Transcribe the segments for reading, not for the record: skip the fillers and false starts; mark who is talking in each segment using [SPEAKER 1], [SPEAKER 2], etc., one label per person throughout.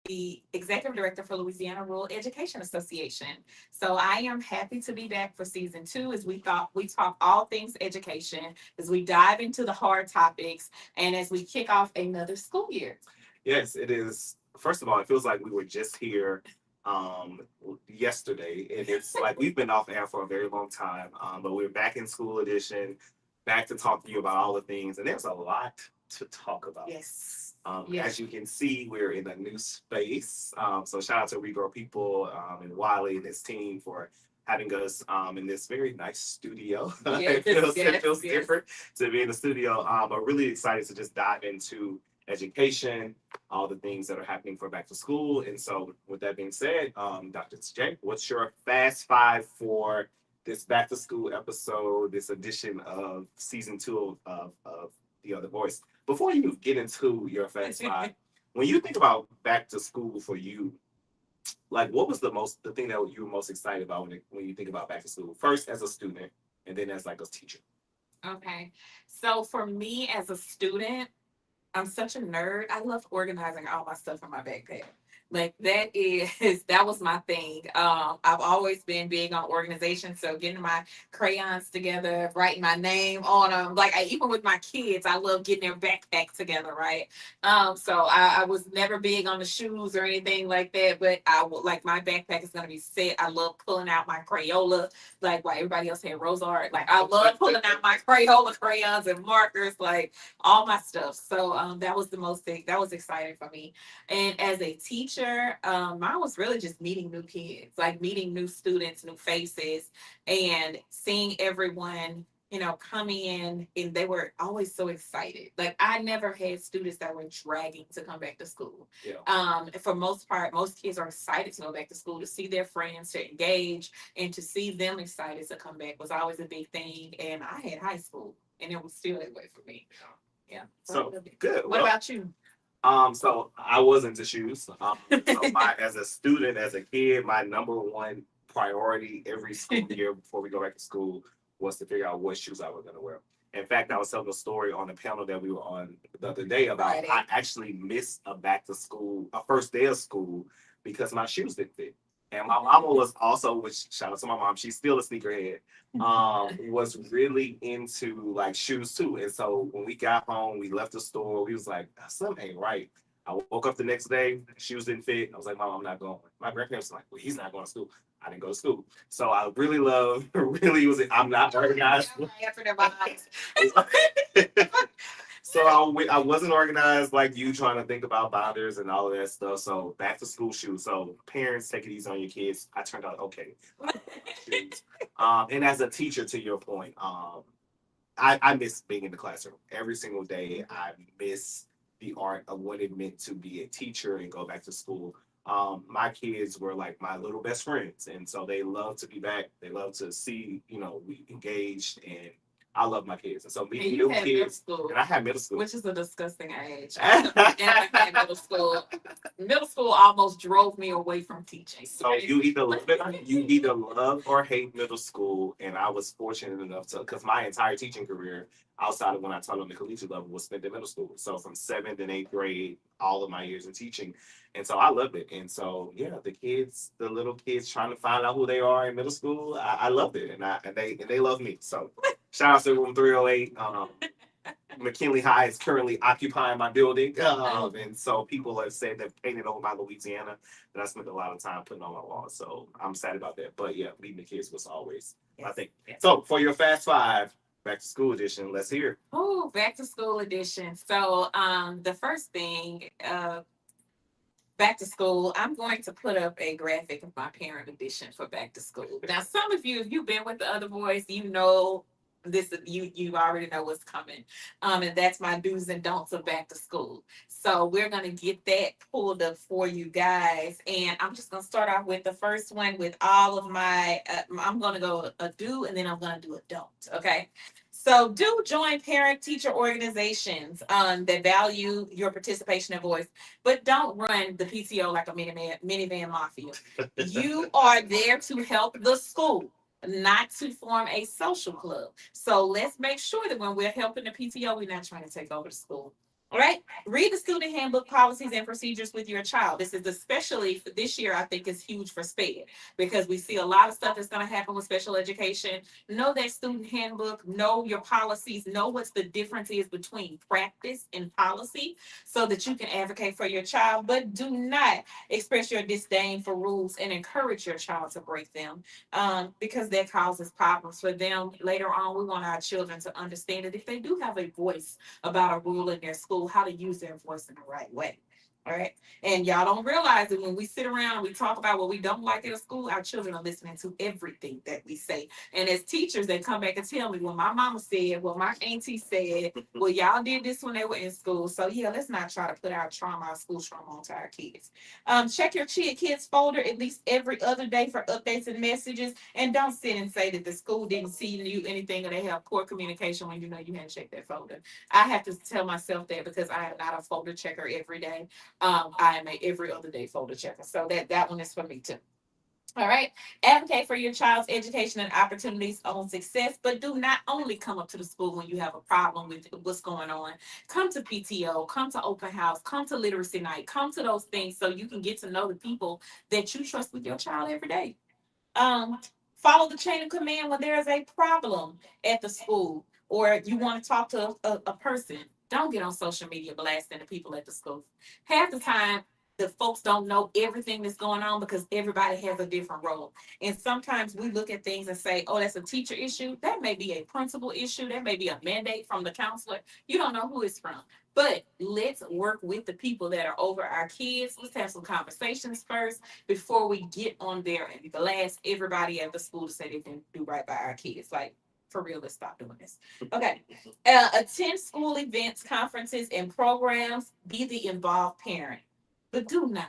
[SPEAKER 1] The executive director for Louisiana Rural Education Association. So I am happy to be back for season two as we talk all things education, as we dive into the hard topics, and as we kick off another school year.
[SPEAKER 2] Yes, it is. First of all, it feels like we were just here yesterday, and it's like we've been off air for a very long time. But we're back in school edition, back to talk to you about all the things, and there's a lot to talk about.
[SPEAKER 1] Yes.
[SPEAKER 2] As you can see, we're in a new space. So shout out to Regrow People and Wiley and his team for having us in this very nice studio.
[SPEAKER 1] Yes,
[SPEAKER 2] It feels
[SPEAKER 1] yes.
[SPEAKER 2] different to be in the studio. But really excited to just dive into education, all the things that are happening for back to school. And so, with that being said, Dr. J, what's your fast five for this back to school episode, this edition of season two of The Other Voice? Before you get into your fast five, when you think about back to school for you, like what was the thing that you were most excited about when you think about back to school? First as a student, and then as like a teacher.
[SPEAKER 1] Okay. So for me as a student, I'm such a nerd. I love organizing all my stuff in my backpack. Like that was my thing. I've always been big on organization, so getting my crayons together, writing my name on them. Like even with my kids, I love getting their backpack together, right? So I was never big on the shoes or anything like that, but I would like my backpack is gonna be set. I love pulling out my Crayola, like while everybody else had rose art. Like I love pulling out my Crayola crayons and markers, like all my stuff. So that was the most thing that was exciting for me. And as a teacher, mine was really just meeting new kids, like meeting new students, new faces, and seeing everyone, coming in and they were always so excited. Like I never had students that were dragging to come back to school.
[SPEAKER 2] Yeah.
[SPEAKER 1] For most part, most kids are excited to go back to school, to see their friends, to engage, and to see them excited to come back was always a big thing. And I had high school, and it was still that way for me. Yeah.
[SPEAKER 2] So good.
[SPEAKER 1] What about you?
[SPEAKER 2] So I was into shoes. As a student, as a kid, my number one priority every school year before we go back to school was to figure out what shoes I was going to wear. In fact, I was telling a story on the panel that we were on the other day about I actually missed a first day of school because my shoes didn't fit. And my mama was also, which shout out to my mom, she's still a sneakerhead, was really into like shoes too. And so when we got home, we left the store, we was like, something ain't right. I woke up the next day, shoes didn't fit. I was like, Mom, I'm not going. My grandparents were like, well, he's not going to school. I didn't go to school. So I really I'm not organized. So I wasn't organized like you, trying to think about binders and all of that stuff. So back to school shoes. So parents, take it easy on your kids. I turned out okay. And as a teacher, to your point, I miss being in the classroom every single day. I miss the art of what it meant to be a teacher and go back to school. My kids were like my little best friends, and so they love to be back. They love to see, we engaged, and I love my kids. And so meeting new kids, and I had middle school,
[SPEAKER 1] which is a disgusting age. And I had middle school. Middle school almost drove me away from teaching.
[SPEAKER 2] So you either love or hate middle school, and I was fortunate enough to, because my entire teaching career, outside of when I taught on the collegiate level, was spent in middle school. So from 7th and 8th grade, all of my years in teaching. And so I loved it. And so, yeah, the little kids trying to find out who they are in middle school, I loved it. And they love me. So shout out to Room 308. McKinley High is currently occupying my building. And so people have said they've painted over my Louisiana that I spent a lot of time putting on my wall. So I'm sad about that. But yeah, meeting the kids was always my thing. So for your Fast Five, back to school edition, let's hear.
[SPEAKER 1] Oh, back to school edition. So the first thing, back to school, I'm going to put up a graphic of my parent edition for back to school. Now, some of you, if you've been with the other boys, you know this. You already know what's coming. And that's my do's and don'ts of back to school. So we're gonna get that pulled up for you guys, and I'm just gonna start off with the first one with all of my. I'm gonna go a do, and then I'm gonna do a don't. Okay. So do join parent teacher organizations that value your participation and voice, but don't run the PTO like a minivan mafia. You are there to help the school, not to form a social club. So let's make sure that when we're helping the PTO, we're not trying to take over the school. All right. Read the student handbook policies and procedures with your child. This is especially for this year, I think is huge for SPED because we see a lot of stuff that's going to happen with special education. Know that student handbook, know your policies, know what the difference is between practice and policy so that you can advocate for your child, but do not express your disdain for rules and encourage your child to break them because that causes problems for them later on. We want our children to understand that if they do have a voice about a rule in their school, how to use their voice in the right way. All right. And y'all don't realize that when we sit around and we talk about what we don't like at a school, our children are listening to everything that we say. And as teachers, they come back and tell me, well, my mama said, well, my auntie said, well, y'all did this when they were in school. So yeah, let's not try to put our trauma, our school trauma onto our kids. Check your kids folder at least every other day for updates and messages. And don't sit and say that the school didn't see you anything or they have poor communication when you know you hadn't checked that folder. I have to tell myself that because I am not a folder checker every day. I am a every other day folder checker. So that one is for me too. All right. Advocate for your child's education and opportunities on success, but do not only come up to the school when you have a problem with what's going on. Come to PTO, come to open house, come to literacy night, come to those things so you can get to know the people that you trust with your child every day. Um, Follow the chain of command when there is a problem at the school or you want to talk to a person. Don't get on social media blasting the people at the school. Half the time, the folks don't know everything that's going on because everybody has a different role. And sometimes we look at things and say, oh, that's a teacher issue. That may be a principal issue. That may be a mandate from the counselor. You don't know who it's from. But let's work with the people that are over our kids. Let's have some conversations first before we get on there and blast everybody at the school to say they didn't do right by our kids. Like, for real, let's stop doing this. Okay. Attend school events, conferences, and programs. Be the involved parent. But do not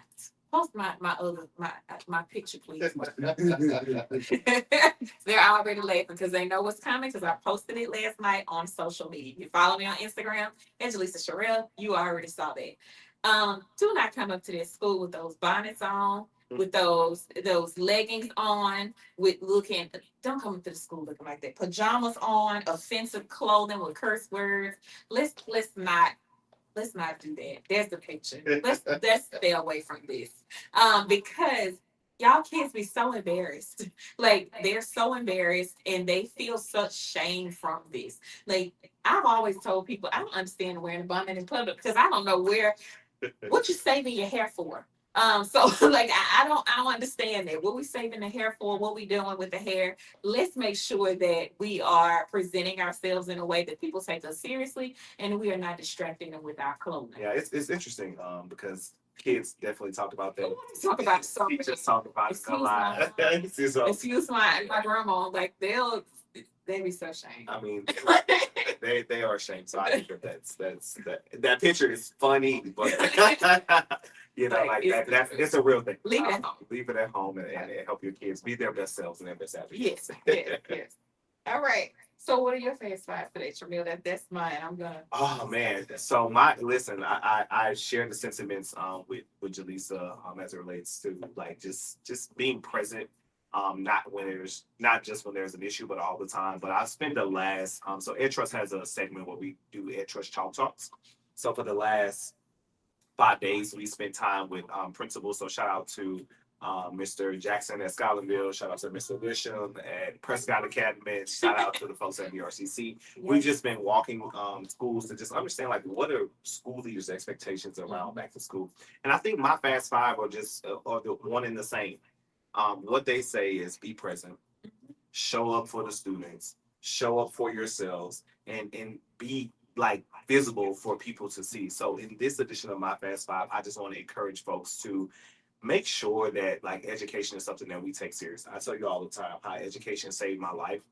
[SPEAKER 1] post my picture, please. They're already laughing because they know what's coming because I posted it last night on social media. You follow me on Instagram, Angelisa Sherrill. You already saw that. Do not come up to this school with those bonnets on, with those leggings on, with looking. Don't come up to the school looking like that. Pajamas on, offensive clothing with curse words. Let's not do that. There's the picture. Let's stay away from this. Because y'all kids be so embarrassed. Like they're so embarrassed and they feel such shame from this. Like I've always told people I don't understand wearing a bun in public because I don't know what you saving your hair for. So like I don't understand that. What we saving the hair for, what we doing with the hair. Let's make sure that we are presenting ourselves in a way that people take us seriously and we are not distracting them with our clothing.
[SPEAKER 2] Yeah, it's interesting because kids definitely talked about that.
[SPEAKER 1] Talk about something.
[SPEAKER 2] Teachers talk about it a lot.
[SPEAKER 1] Excuse my grandma, like they be so ashamed.
[SPEAKER 2] I mean, they are ashamed. So I think that picture is funny, but like that's it's a real thing.
[SPEAKER 1] Leave it at home.
[SPEAKER 2] Leave it at home and help your kids be their best selves and their best advocates.
[SPEAKER 1] Yes. All right. So what are your fast five today, Tramelle? That's mine. I'm gonna.
[SPEAKER 2] Oh man. So I share the sentiments with Jaleesa as it relates to like just being present. Not just when there's an issue, but all the time. But I spend the last so Ed Trust has a segment where we do Ed Trust Chalk Talks. So for the last 5 days, we spent time with principals. So shout out to Mr. Jackson at Scotlandville. Shout out to Mr. Bishop at Prescott Academy. Shout out to the folks at BRCC. We've just been walking schools to just understand like what are school leaders' expectations around back to school. And I think my fast five are just are the one and the same. What they say is be present, show up for the students, show up for yourselves, and be like visible for people to see. So in this edition of my Fast Five, I just want to encourage folks to make sure that like education is something that we take serious. I tell you all the time how education saved my life.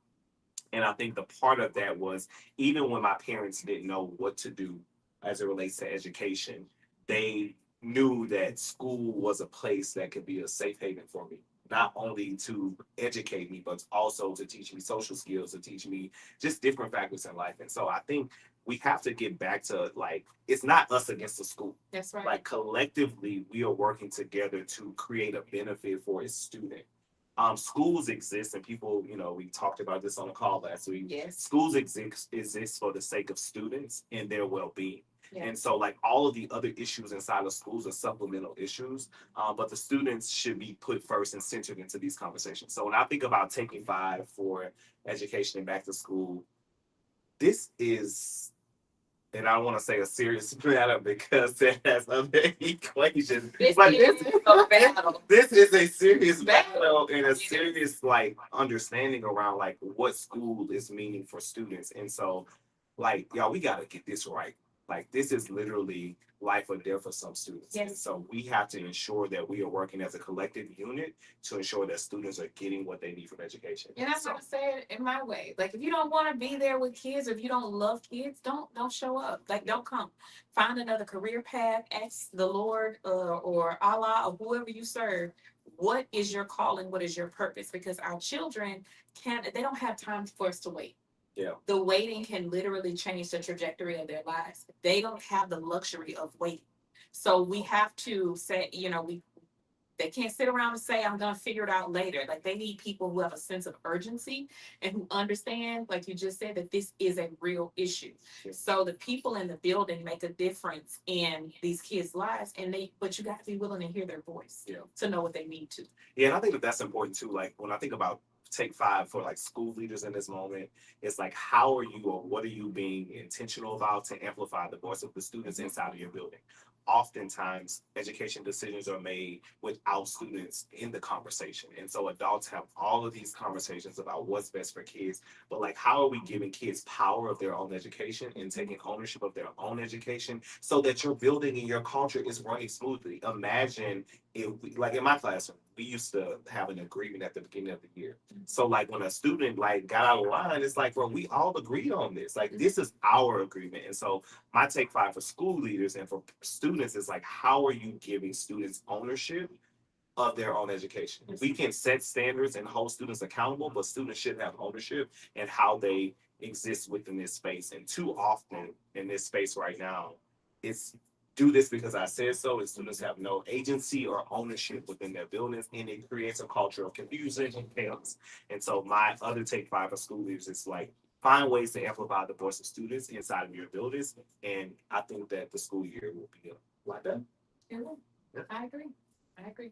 [SPEAKER 2] And I think the part of that was even when my parents didn't know what to do as it relates to education, they knew that school was a place that could be a safe haven for me. Not only to educate me, but also to teach me social skills, to teach me just different factors in life. And so I think we have to get back to like, it's not us against the school.
[SPEAKER 1] That's right.
[SPEAKER 2] Like collectively, we are working together to create a benefit for a student. Schools exist, and people, we talked about this on the call last week.
[SPEAKER 1] Yes.
[SPEAKER 2] Schools exist for the sake of students and their well-being.
[SPEAKER 1] Yeah.
[SPEAKER 2] And so, like all of the other issues inside of schools are supplemental issues, but the students should be put first and centered into these conversations. So when I think about taking five for education and back to school, this is, and I don't want to say a serious matter because it has other equations. This is a serious battle and a serious like understanding around like what school is meaning for students. And so, like y'all, we gotta get this right. Like this is literally life or death for some students.
[SPEAKER 1] Yes.
[SPEAKER 2] And so we have to ensure that we are working as a collective unit to ensure that students are getting what they need from education.
[SPEAKER 1] And I'm gonna say it in my way. Like if you don't want to be there with kids, or if you don't love kids, don't show up. Like don't come. Find another career path. Ask the Lord or Allah or whoever you serve. What is your calling? What is your purpose? Because our children they don't have time for us to wait.
[SPEAKER 2] Yeah.
[SPEAKER 1] The waiting can literally change the trajectory of their lives. They don't have the luxury of waiting. So we have to say, They can't sit around and say, I'm going to figure it out later. Like they need people who have a sense of urgency and who understand, like you just said, that this is a real issue.
[SPEAKER 2] Yeah.
[SPEAKER 1] So the people in the building make a difference in these kids' lives, but you got to be willing to hear their voice to know what they need to.
[SPEAKER 2] Yeah, and I think that's important too. Like when I think about take five for like school leaders in this moment, it's like how are you or what are you being intentional about to amplify the voice of the students inside of your building? Oftentimes education decisions are made without students in the conversation, and so adults have all of these conversations about what's best for kids, but like how are we giving kids power of their own education and taking ownership of their own education so that your building and your culture is running smoothly? Imagine if like in my classroom, we used to have an agreement at the beginning of the year. So like when a student like got out of line, it's like, bro, we all agreed on this. Like this is our agreement. And so my take five for school leaders and for students is like, how are you giving students ownership of their own education? We can set standards and hold students accountable, but students should have ownership in how they exist within this space. And too often in this space right now, it's do this because I said so, and students have no agency or ownership within their buildings, and it creates a culture of confusion and chaos. And so my other take five for school leaders is like find ways to amplify the voice of students inside of your buildings, and I think that the school year will be a lot better.
[SPEAKER 1] Yeah, I agree. I agree.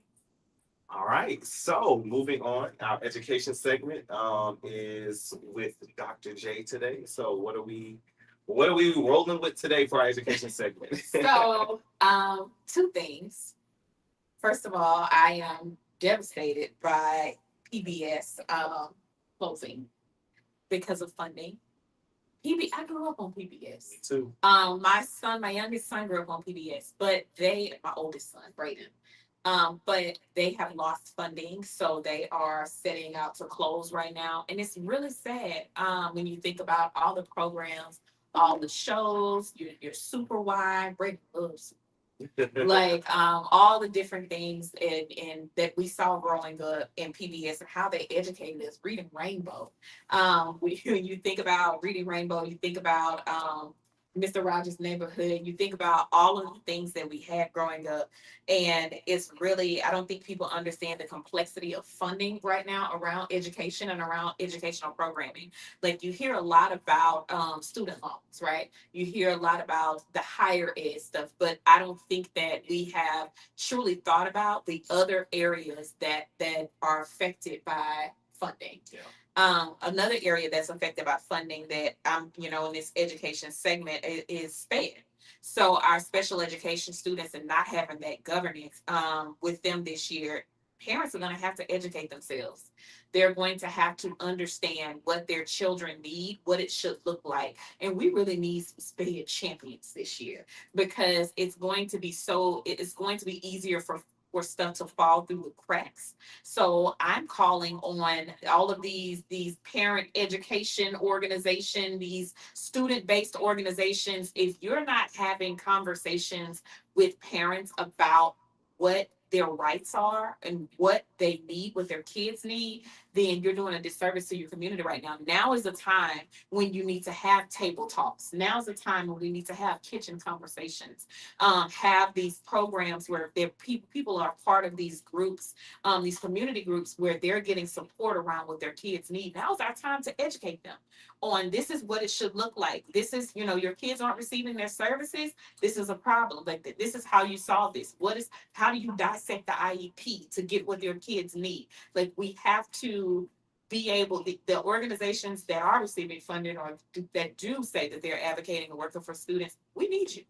[SPEAKER 2] All right, so moving on, our education segment is with Dr. J today. So what are we rolling with today for our education segment?
[SPEAKER 1] So, two things. First of all, I am devastated by PBS closing because of funding. I grew up on PBS.
[SPEAKER 2] Me too.
[SPEAKER 1] My youngest son grew up on PBS, but my oldest son, Brayden, but they have lost funding, so they are setting out to close right now, and it's really sad when you think about all the programs, all the shows, your super wide, Brayden loves like all the different things and that we saw growing up in PBS and how they educated us. Reading Rainbow, when you think about Reading Rainbow, you think about Mr. Rogers' Neighborhood, you think about all of the things that we had growing up, and it's really, I don't think people understand the complexity of funding right now around education and around educational programming. Like you hear a lot about student loans, right? You hear a lot about the higher ed stuff, but I don't think that we have truly thought about the other areas that are affected by funding.
[SPEAKER 2] Yeah.
[SPEAKER 1] Another area that's affected by funding that in this education segment is SPED. So our special education students and not having that governance with them this year, parents are going to have to educate themselves. They're going to have to understand what their children need, what it should look like. And we really need some SPED champions this year because it's going to be easier for stuff to fall through the cracks. So I'm calling on all of these parent education organization, these student-based organizations. If you're not having conversations with parents about what their rights are and what they need, what their kids need, then you're doing a disservice to your community right now. Now is the time when you need to have table talks. Now is the time when we need to have kitchen conversations, have these programs where people are part of these groups, these community groups where they're getting support around what their kids need. Now is our time to educate them on this is what it should look like. This is, your kids aren't receiving their services. This is a problem. Like this is how you solve this. How do you dissect the IEP to get what your kids need? Like we have to be able, the organizations that are receiving funding or that do say that they're advocating and working for students, we need you.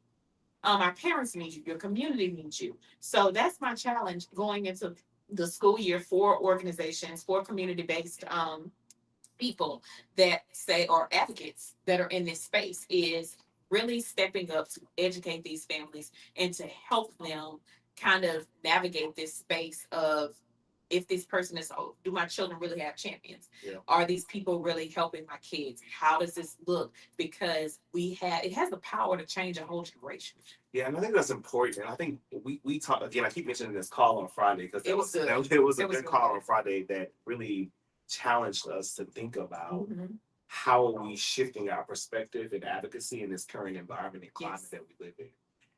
[SPEAKER 1] Our parents need you. Your community needs you. So that's my challenge going into the school year for organizations, for community-based people that say, or advocates that are in this space, is really stepping up to educate these families and to help them kind of navigate this space of, if this person is, do my children really have champions?
[SPEAKER 2] Yeah.
[SPEAKER 1] Are these people really helping my kids? How does this look? Because it has the power to change a whole generation.
[SPEAKER 2] Yeah, and I think that's important. And I think we talk again. I keep mentioning this call on Friday because it was a good call on Friday that really challenged us to think about how are we shifting our perspective and advocacy in this current environment and climate that we live in.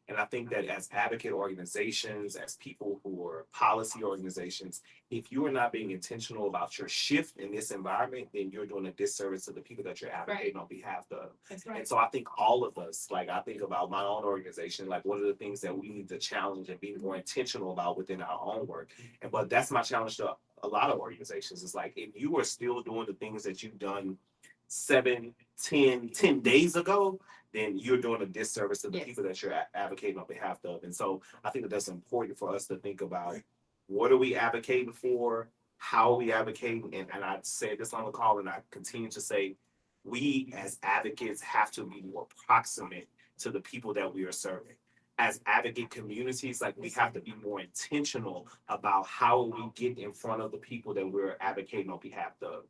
[SPEAKER 2] And I think that as advocate organizations, as people who are policy organizations, if you are not being intentional about your shift in this environment, then you're doing a disservice to the people that you're advocating on behalf of.
[SPEAKER 1] That's
[SPEAKER 2] And
[SPEAKER 1] right.
[SPEAKER 2] so I think all of us, like I think about my own organization, like what are the things that we need to challenge and be more intentional about within our own work. And but that's my challenge to a lot of organizations. It's like if you are still doing the things that you've done 10 days ago, then you're doing a disservice to the
[SPEAKER 1] Yes.
[SPEAKER 2] people that you're advocating on behalf of. And so I think that that's important for us to think about what are we advocating for, how are we advocating, and I said this on the call and I continue to say we as advocates have to be more proximate to the people that we are serving. As advocate communities, like we have to be more intentional about how we get in front of the people that we're advocating on behalf of.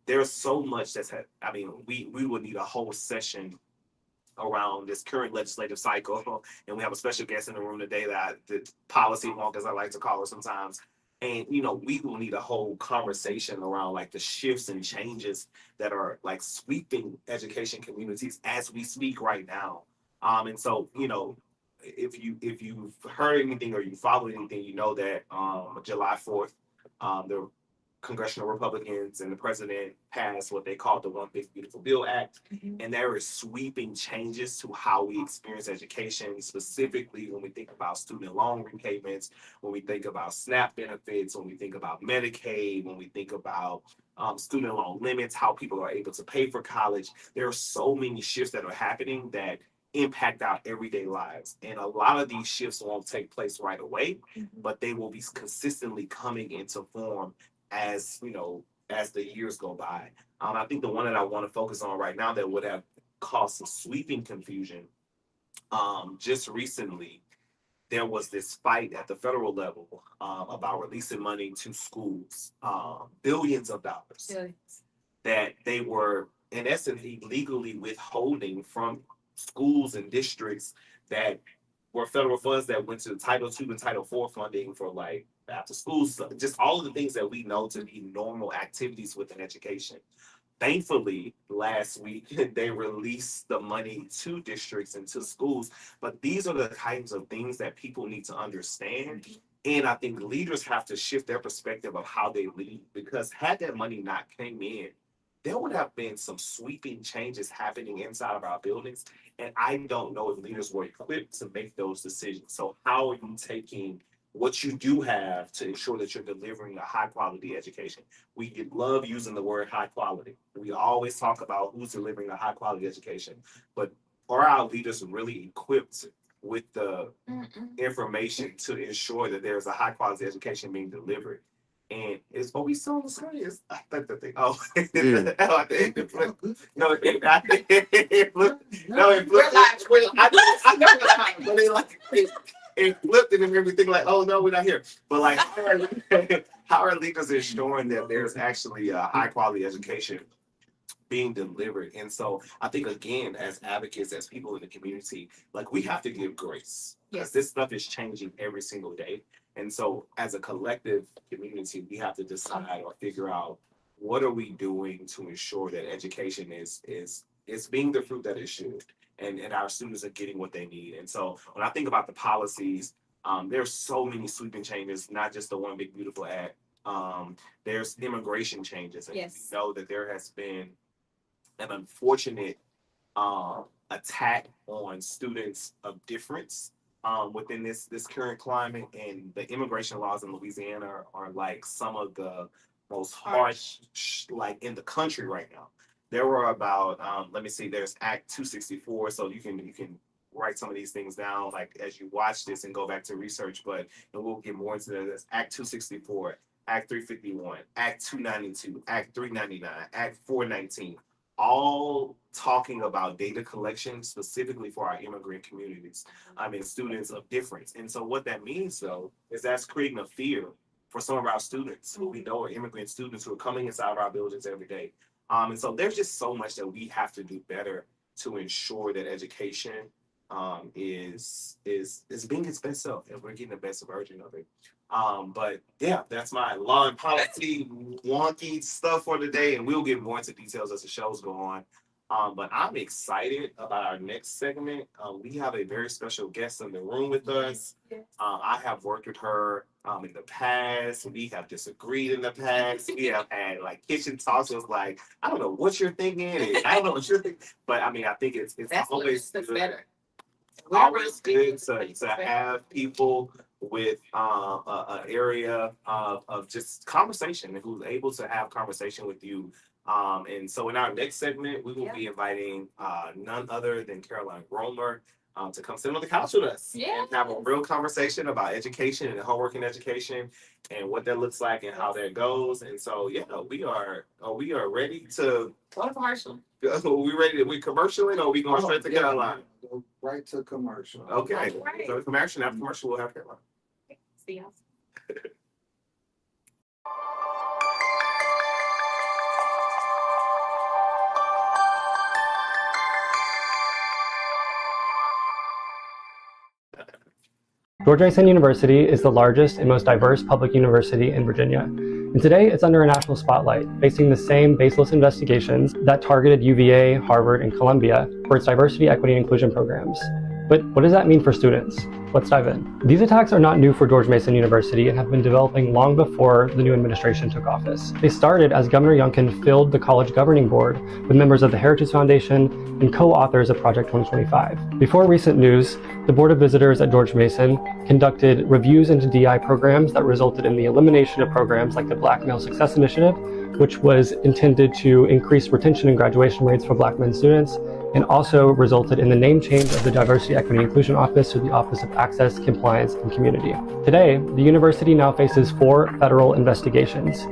[SPEAKER 2] There's so much I mean, we would need a whole session around this current legislative cycle. And we have a special guest in the room today the policy wonk, as I like to call her sometimes. And we will need a whole conversation around like the shifts and changes that are like sweeping education communities as we speak right now. And so, if you've heard anything or you follow anything, you know that July 4th, the congressional Republicans and the president passed what they called the One Big Beautiful Bill Act.
[SPEAKER 1] Mhm.
[SPEAKER 2] And there is sweeping changes to how we experience education, specifically when we think about student loan repayments, when we think about SNAP benefits, when we think about Medicaid, when we think about student loan limits, how people are able to pay for college. There are so many shifts that are happening that impact our everyday lives. And a lot of these shifts won't take place right away, but they will be consistently coming into form as the years go by. I think the one that I want to focus on right now that would have caused some sweeping confusion. Just recently, there was this fight at the federal level about releasing money to schools, billions of dollars
[SPEAKER 1] Billions.
[SPEAKER 2] that they were in essence illegally withholding from schools and districts that were federal funds that went to Title II and Title IV funding for like after school stuff, just all of the things that we know to be normal activities within education. Thankfully, last week they released the money to districts and to schools, but these are the kinds of things that people need to understand. And I think leaders have to shift their perspective of how they lead because had that money not came in, there would have been some sweeping changes happening inside of our buildings. And I don't know if leaders were equipped to make those decisions. So, how are you taking what you do have to ensure that you're delivering a high quality education? We love using the word high quality. We always talk about who's delivering a high quality education, but are our leaders really equipped with the information to ensure that there's a high quality education being delivered? And it's what we saw on the screen. I think the thing. Oh,
[SPEAKER 3] Yeah.
[SPEAKER 2] oh, I think it flipped. No, it flipped. No, it
[SPEAKER 1] We're
[SPEAKER 2] flipped.
[SPEAKER 1] live. We're live.
[SPEAKER 2] I know it's live, but it flipped and everything like, oh no, we're not here. But like, how are leaders ensuring that there's actually a high quality education being delivered? And so I think again, as advocates, as people in the community, like we have to give grace because
[SPEAKER 1] Yes.
[SPEAKER 2] this stuff is changing every single day. And so as a collective community, we have to decide or figure out what are we doing to ensure that education is being the fruit that it should, and our students are getting what they need. And so when I think about the policies, there's so many sweeping changes, not just the One Big Beautiful Act. There's immigration changes, and
[SPEAKER 1] Yes.
[SPEAKER 2] we know that there has been an unfortunate attack on students of difference within this current climate, and the immigration laws in Louisiana are like some of the most harsh like in the country right now. There were about let me see, there's Act 264, so you can write some of these things down like as you watch this and go back to research, but and we'll get more into this. Act 264, Act 351, Act 292, Act 399, Act 419, all talking about data collection specifically for our immigrant communities. I mean, students of difference. And so what that means though is that's creating a fear for some of our students who we know are immigrant students who are coming inside of our buildings every day. And so there's just so much that we have to do better to ensure that education is being its best self and we're getting the best version of it. But yeah, that's my law and policy wonky stuff for today, and we'll get more into details as the shows go on. But I'm excited about our next segment. We have a very special guest in the room with us. I have worked with her in the past. We have disagreed in the past. We have had like kitchen talks. It was like, I don't know what you're thinking. And I don't know what you're thinking. But I mean, I think it's always
[SPEAKER 1] that's
[SPEAKER 2] good.
[SPEAKER 1] better.
[SPEAKER 2] Always good to have people with an area of just conversation and who's able to have conversation with you. And so in our next segment, we will be inviting none other than Caroline Romer to come sit on the couch with us and have a real conversation about education and homework in education and what that looks like and how that goes. And so, we are ready to
[SPEAKER 1] Go to commercial.
[SPEAKER 2] are we ready? We commercialing or are we going straight to Caroline?
[SPEAKER 3] Go right to commercial.
[SPEAKER 2] Okay.
[SPEAKER 1] Right.
[SPEAKER 2] So commercial, after commercial, we'll have Caroline.
[SPEAKER 1] See y'all.
[SPEAKER 4] George Mason University is the largest and most diverse public university in Virginia. And today it's under a national spotlight, facing the same baseless investigations that targeted UVA, Harvard, and Columbia for its diversity, equity, and inclusion programs. But what does that mean for students? Let's dive in. These attacks are not new for George Mason University and have been developing long before the new administration took office. They started as Governor Youngkin filled the college governing board with members of the Heritage Foundation and co-authors of Project 2025. Before recent news, the Board of Visitors at George Mason conducted reviews into DI programs that resulted in the elimination of programs like the Black Male Success Initiative, which was intended to increase retention and graduation rates for Black men students, and also resulted in the name change of the Diversity, Equity, and Inclusion Office to the Office of Access, Compliance, and Community. Today, the university now faces 4 federal investigations,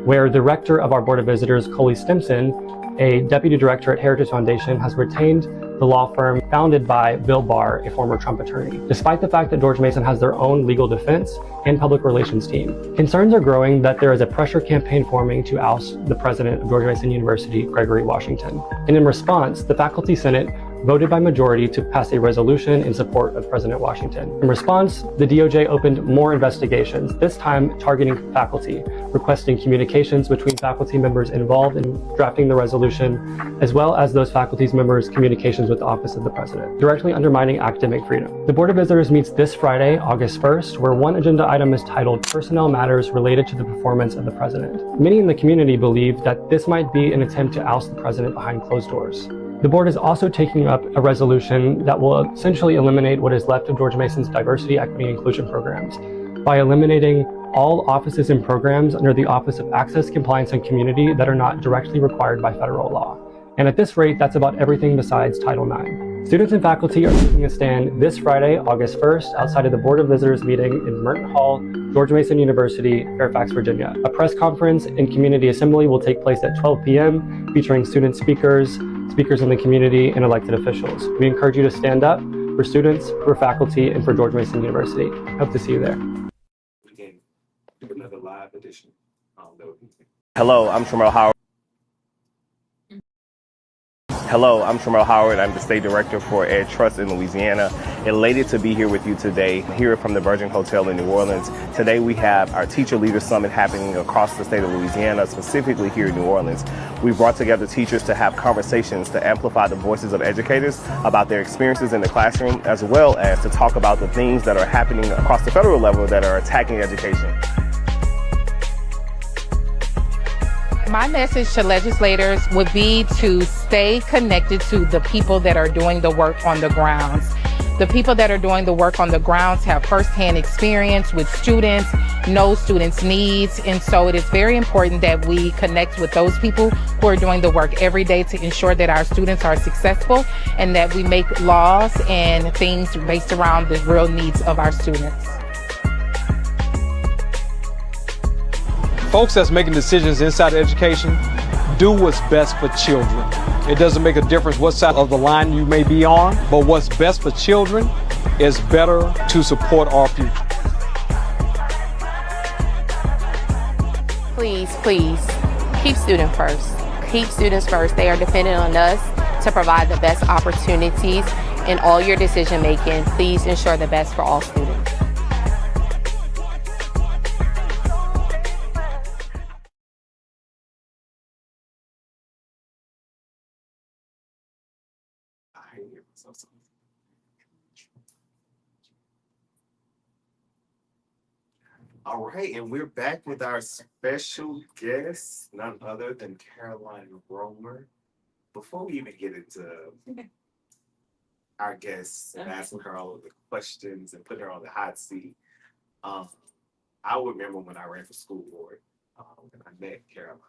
[SPEAKER 4] where the rector of our Board of Visitors, Coley Stimson, a deputy director at Heritage Foundation, has retained the law firm founded by Bill Barr, a former Trump attorney, despite the fact that George Mason has their own legal defense and public relations team. Concerns are growing that there is a pressure campaign forming to oust the president of George Mason University, Gregory Washington. And in response, the Faculty Senate voted by majority to pass a resolution in support of President Washington. In response, the DOJ opened more investigations, this time targeting faculty, requesting communications between faculty members involved in drafting the resolution, as well as those faculty members' communications with the Office of the President, directly undermining academic freedom. The Board of Visitors meets this Friday, August 1st, where one agenda item is titled Personnel Matters Related to the Performance of the President. Many in the community believe that this might be an attempt to oust the president behind closed doors. The board is also taking up a resolution that will essentially eliminate what is left of George Mason's diversity, equity, and inclusion programs by eliminating all offices and programs under the Office of Access, Compliance, and Community that are not directly required by federal law. And at this rate, that's about everything besides Title IX. Students and faculty are taking a stand this Friday, August 1st, outside of the Board of Visitors meeting in Merton Hall, George Mason University, Fairfax, Virginia. A press conference and community assembly will take place at 12 p.m., featuring student speakers in the community, and elected officials. We encourage you to stand up for students, for faculty, and for George Mason University. Hope to see you there.
[SPEAKER 2] We can do another live edition.
[SPEAKER 5] Hello, I'm Tramelle Howard. Hello, I'm Tramelle Howard. I'm the State Director for Ed Trust in Louisiana. Elated to be here with you today, here from the Virgin Hotel in New Orleans. Today we have our Teacher Leader Summit happening across the state of Louisiana, specifically here in New Orleans. We brought together teachers to have conversations to amplify the voices of educators about their experiences in the classroom, as well as to talk about the things that are happening across the federal level that are attacking education.
[SPEAKER 6] My message to legislators would be to stay connected to the people that are doing the work on the grounds. The people that are doing the work on the grounds have firsthand experience with students, know students' needs, and so it is very important that we connect with those people who are doing the work every day to ensure that our students are successful and that we make laws and things based around the real needs of our students.
[SPEAKER 7] Folks that's making decisions inside of education, do what's best for children. It doesn't make a difference what side of the line you may be on, but what's best for children is better to support our future.
[SPEAKER 8] Please, please, keep students first. Keep students first. They are dependent on us to provide the best opportunities in all your decision making. Please ensure the best for all students.
[SPEAKER 2] All right, and we're back with our special guest, none other than Caroline Romer. Before we even get into our guest, asking her all of the questions and putting her on the hot seat, I remember when I ran for school board, and I met Caroline.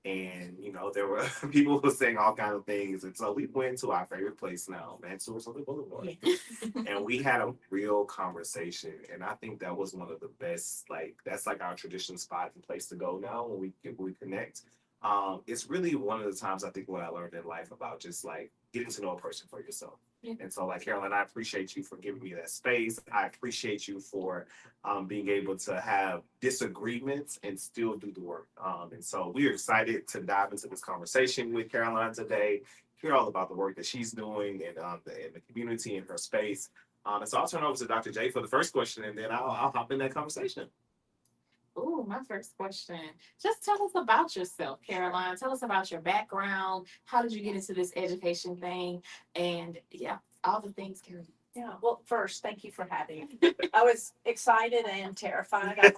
[SPEAKER 2] And there were people who were saying all kinds of things, and so we went to our favorite place now, Mansour's on the Boulevard, and we had a real conversation. And I think that was one of the best. Like that's like our traditional spot and place to go now when we connect. It's really one of the times I think what I learned in life about just like getting to know a person for yourself. And so, like Caroline, I appreciate you for giving me that space. I appreciate you for being able to have disagreements and still do the work. And so we're excited to dive into this conversation with Caroline today, hear all about the work that she's doing and in the community and her space. And so I'll turn over to Dr. J for the first question, and then I'll hop in that conversation.
[SPEAKER 1] Oh, my first question. Just tell us about yourself, Caroline. Tell us about your background. How did you get into this education thing? And yeah, all the things, Caroline.
[SPEAKER 9] Yeah, well, first, thank you for having me. I was excited and terrified. I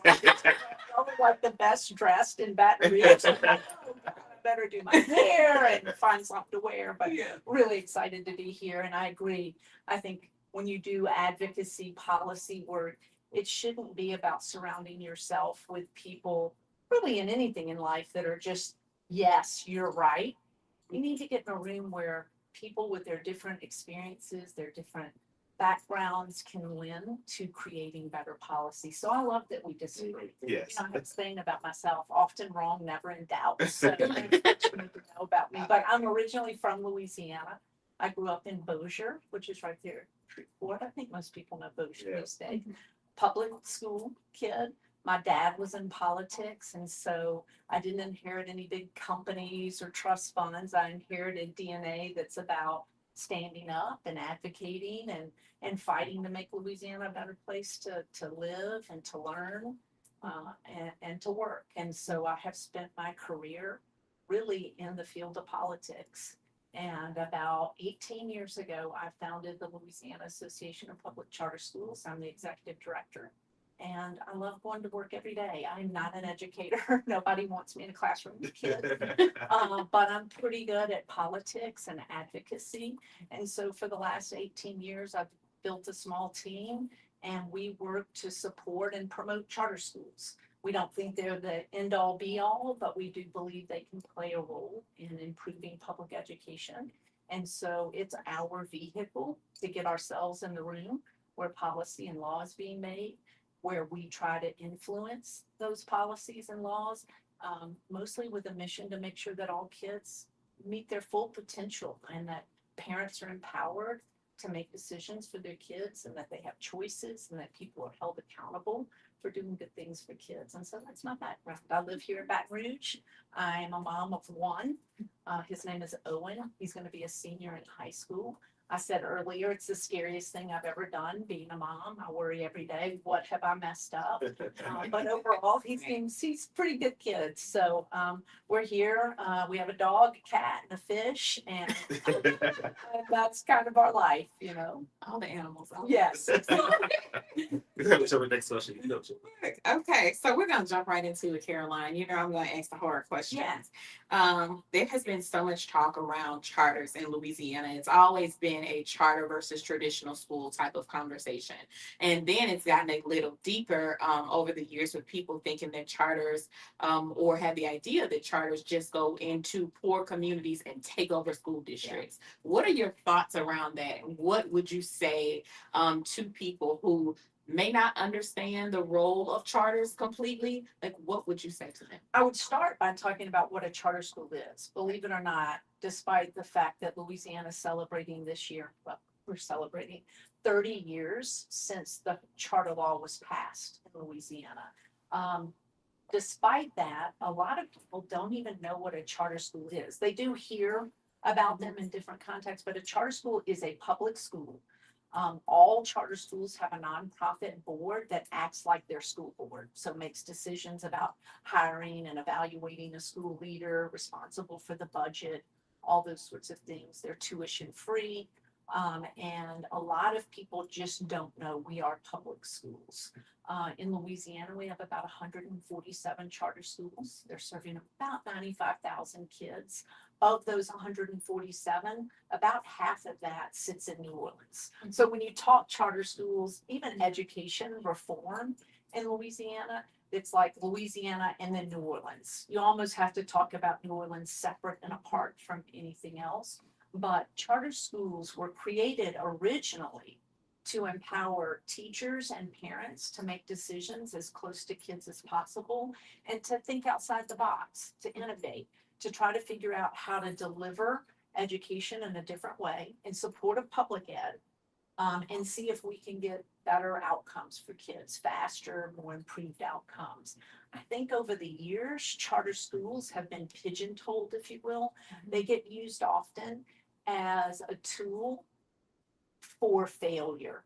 [SPEAKER 9] was like the best dressed in Baton Rouge. I'm like, oh, God, I better do my hair and find something to wear, but really excited to be here. And I agree. I think when you do advocacy policy work, it shouldn't be about surrounding yourself with people really in anything in life that are just, yes, you're right. You need to get in a room where people with their different experiences, their different backgrounds can lend to creating better policy. So I love that we disagree.
[SPEAKER 2] Yes.
[SPEAKER 9] I have a saying about myself, often wrong, never in doubt. So you need to know about me. But I'm originally from Louisiana. I grew up in Bossier, which is right there. What I think most people know Bossier these days. Public school kid. My dad was in politics, and so I didn't inherit any big companies or trust funds. I inherited DNA that's about standing up and advocating and fighting to make Louisiana a better place to live and to learn and to work. And so I have spent my career really in the field of politics. And about 18 years ago, I founded the Louisiana Association of Public Charter Schools. I'm the executive director. And I love going to work every day. I'm not an educator. Nobody wants me in a classroom with kids. But I'm pretty good at politics and advocacy. And so for the last 18 years, I've built a small team, and we work to support and promote charter schools. We don't think they're the end all be all, but we do believe they can play a role in improving public education. And so it's our vehicle to get ourselves in the room where policy and law is being made, where we try to influence those policies and laws, mostly with a mission to make sure that all kids meet their full potential and that parents are empowered to make decisions for their kids and that they have choices and that people are held accountable for doing good things for kids. And so that's my background. I live here in Baton Rouge. I am a mom of one. His name is Owen. He's going to be a senior in high school. I said earlier, it's the scariest thing I've ever done, being a mom. I worry every day, what have I messed up? But overall, he's pretty good kid. So we're here. We have a dog, a cat, and a fish, and that's kind of our life,
[SPEAKER 1] All the animals.
[SPEAKER 9] Yes.
[SPEAKER 2] Whichever next question.
[SPEAKER 1] Okay, so we're gonna jump right into it, Caroline. I'm gonna ask the hard questions. There has been so much talk around charters in Louisiana. It's always been a charter versus traditional school type of conversation. And then it's gotten a little deeper over the years with people thinking that charters or have the idea that charters just go into poor communities and take over school districts. What are your thoughts around that? What would you say to people who may not understand the role of charters completely? Like, what would you say to them?
[SPEAKER 9] I would start by talking about what a charter school is. Believe it or not, despite the fact that Louisiana is celebrating this year, well, we're celebrating 30 years since the charter law was passed in Louisiana. Despite that, a lot of people don't even know what a charter school is. They do hear about them in different contexts, but a charter school is a public school. All charter schools have a nonprofit board that acts like their school board, so makes decisions about hiring and evaluating a school leader, responsible for the budget, all those sorts of things. They're tuition free. And a lot of people just don't know we are public schools. In Louisiana, we have about 147 charter schools. They're serving about 95,000 kids. Of those 147, about half of that sits in New Orleans. So when you talk charter schools, even education reform in Louisiana, it's like Louisiana and then New Orleans. You almost have to talk about New Orleans separate and apart from anything else. But charter schools were created originally to empower teachers and parents to make decisions as close to kids as possible and to think outside the box, to innovate, to try to figure out how to deliver education in a different way in support of public ed, and see if we can get better outcomes for kids, faster, more improved outcomes. I think over the years, charter schools have been pigeon-toed, if you will. They get used often as a tool for failure.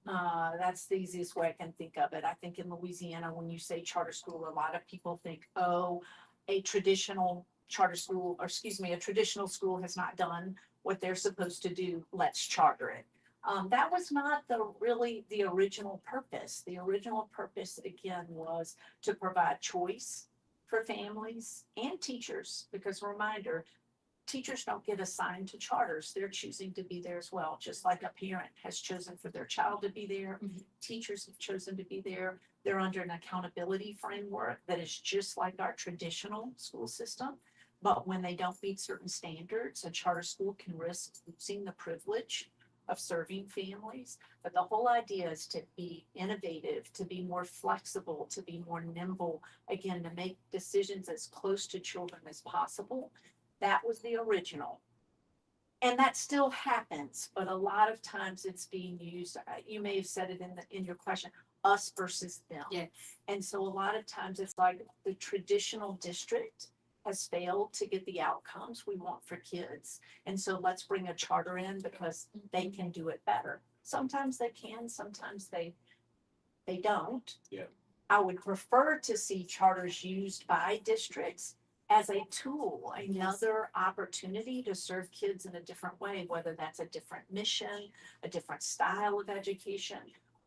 [SPEAKER 9] That's the easiest way I can think of it. I think in Louisiana, when you say charter school, a lot of people think, oh, a traditional charter school, or excuse me, a traditional school has not done what they're supposed to do. Let's charter it. That was not really the original purpose. The original purpose, again, was to provide choice for families and teachers, because reminder, teachers don't get assigned to charters. They're choosing to be there as well. Just like a parent has chosen for their child to be there, teachers have chosen to be there. They're under an accountability framework that is just like our traditional school system. But when they don't meet certain standards, a charter school can risk losing the privilege of serving families. But the whole idea is to be innovative, to be more flexible, to be more nimble, again, to make decisions as close to children as possible. That was the original. And that still happens, but a lot of times it's being used, you may have said it in your question, us versus them.
[SPEAKER 1] Yeah.
[SPEAKER 9] And so a lot of times it's like the traditional district has failed to get the outcomes we want for kids. And so let's bring a charter in because they can do it better. Sometimes they can, sometimes they don't.
[SPEAKER 2] Yeah.
[SPEAKER 9] I would prefer to see charters used by districts as a tool, another opportunity to serve kids in a different way, whether that's a different mission, a different style of education.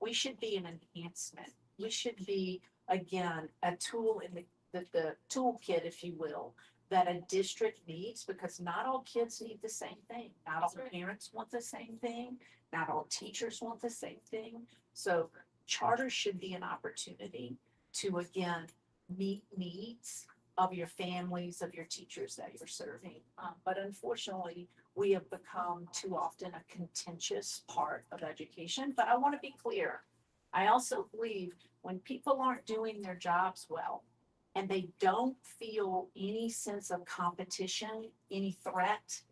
[SPEAKER 9] We should be an enhancement. We should be, again, a tool in the toolkit, if you will, that a district needs, because not all kids need the same thing. Not all parents want the same thing. Not all teachers want the same thing. So charters should be an opportunity to, again, meet needs of your families, of your teachers that you're serving. But unfortunately, we have become too often a contentious part of education. But I want to be clear. I also believe when people aren't doing their jobs well and they don't feel any sense of competition, any threat,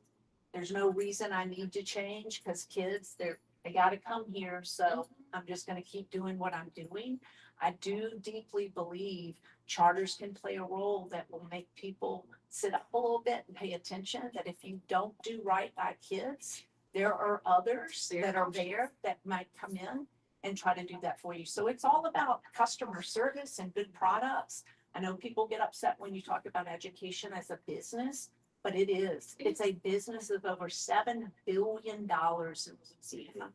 [SPEAKER 9] there's no reason I need to change because kids, they got to come here. So I'm just going to keep doing what I'm doing. I do deeply believe charters can play a role that will make people sit up a little bit and pay attention, that if you don't do right by kids, there are others that are there that might come in and try to do that for you. So it's all about customer service and good products. I know people get upset when you talk about education as a business, but it is. It's a business of over $7 billion in Louisiana.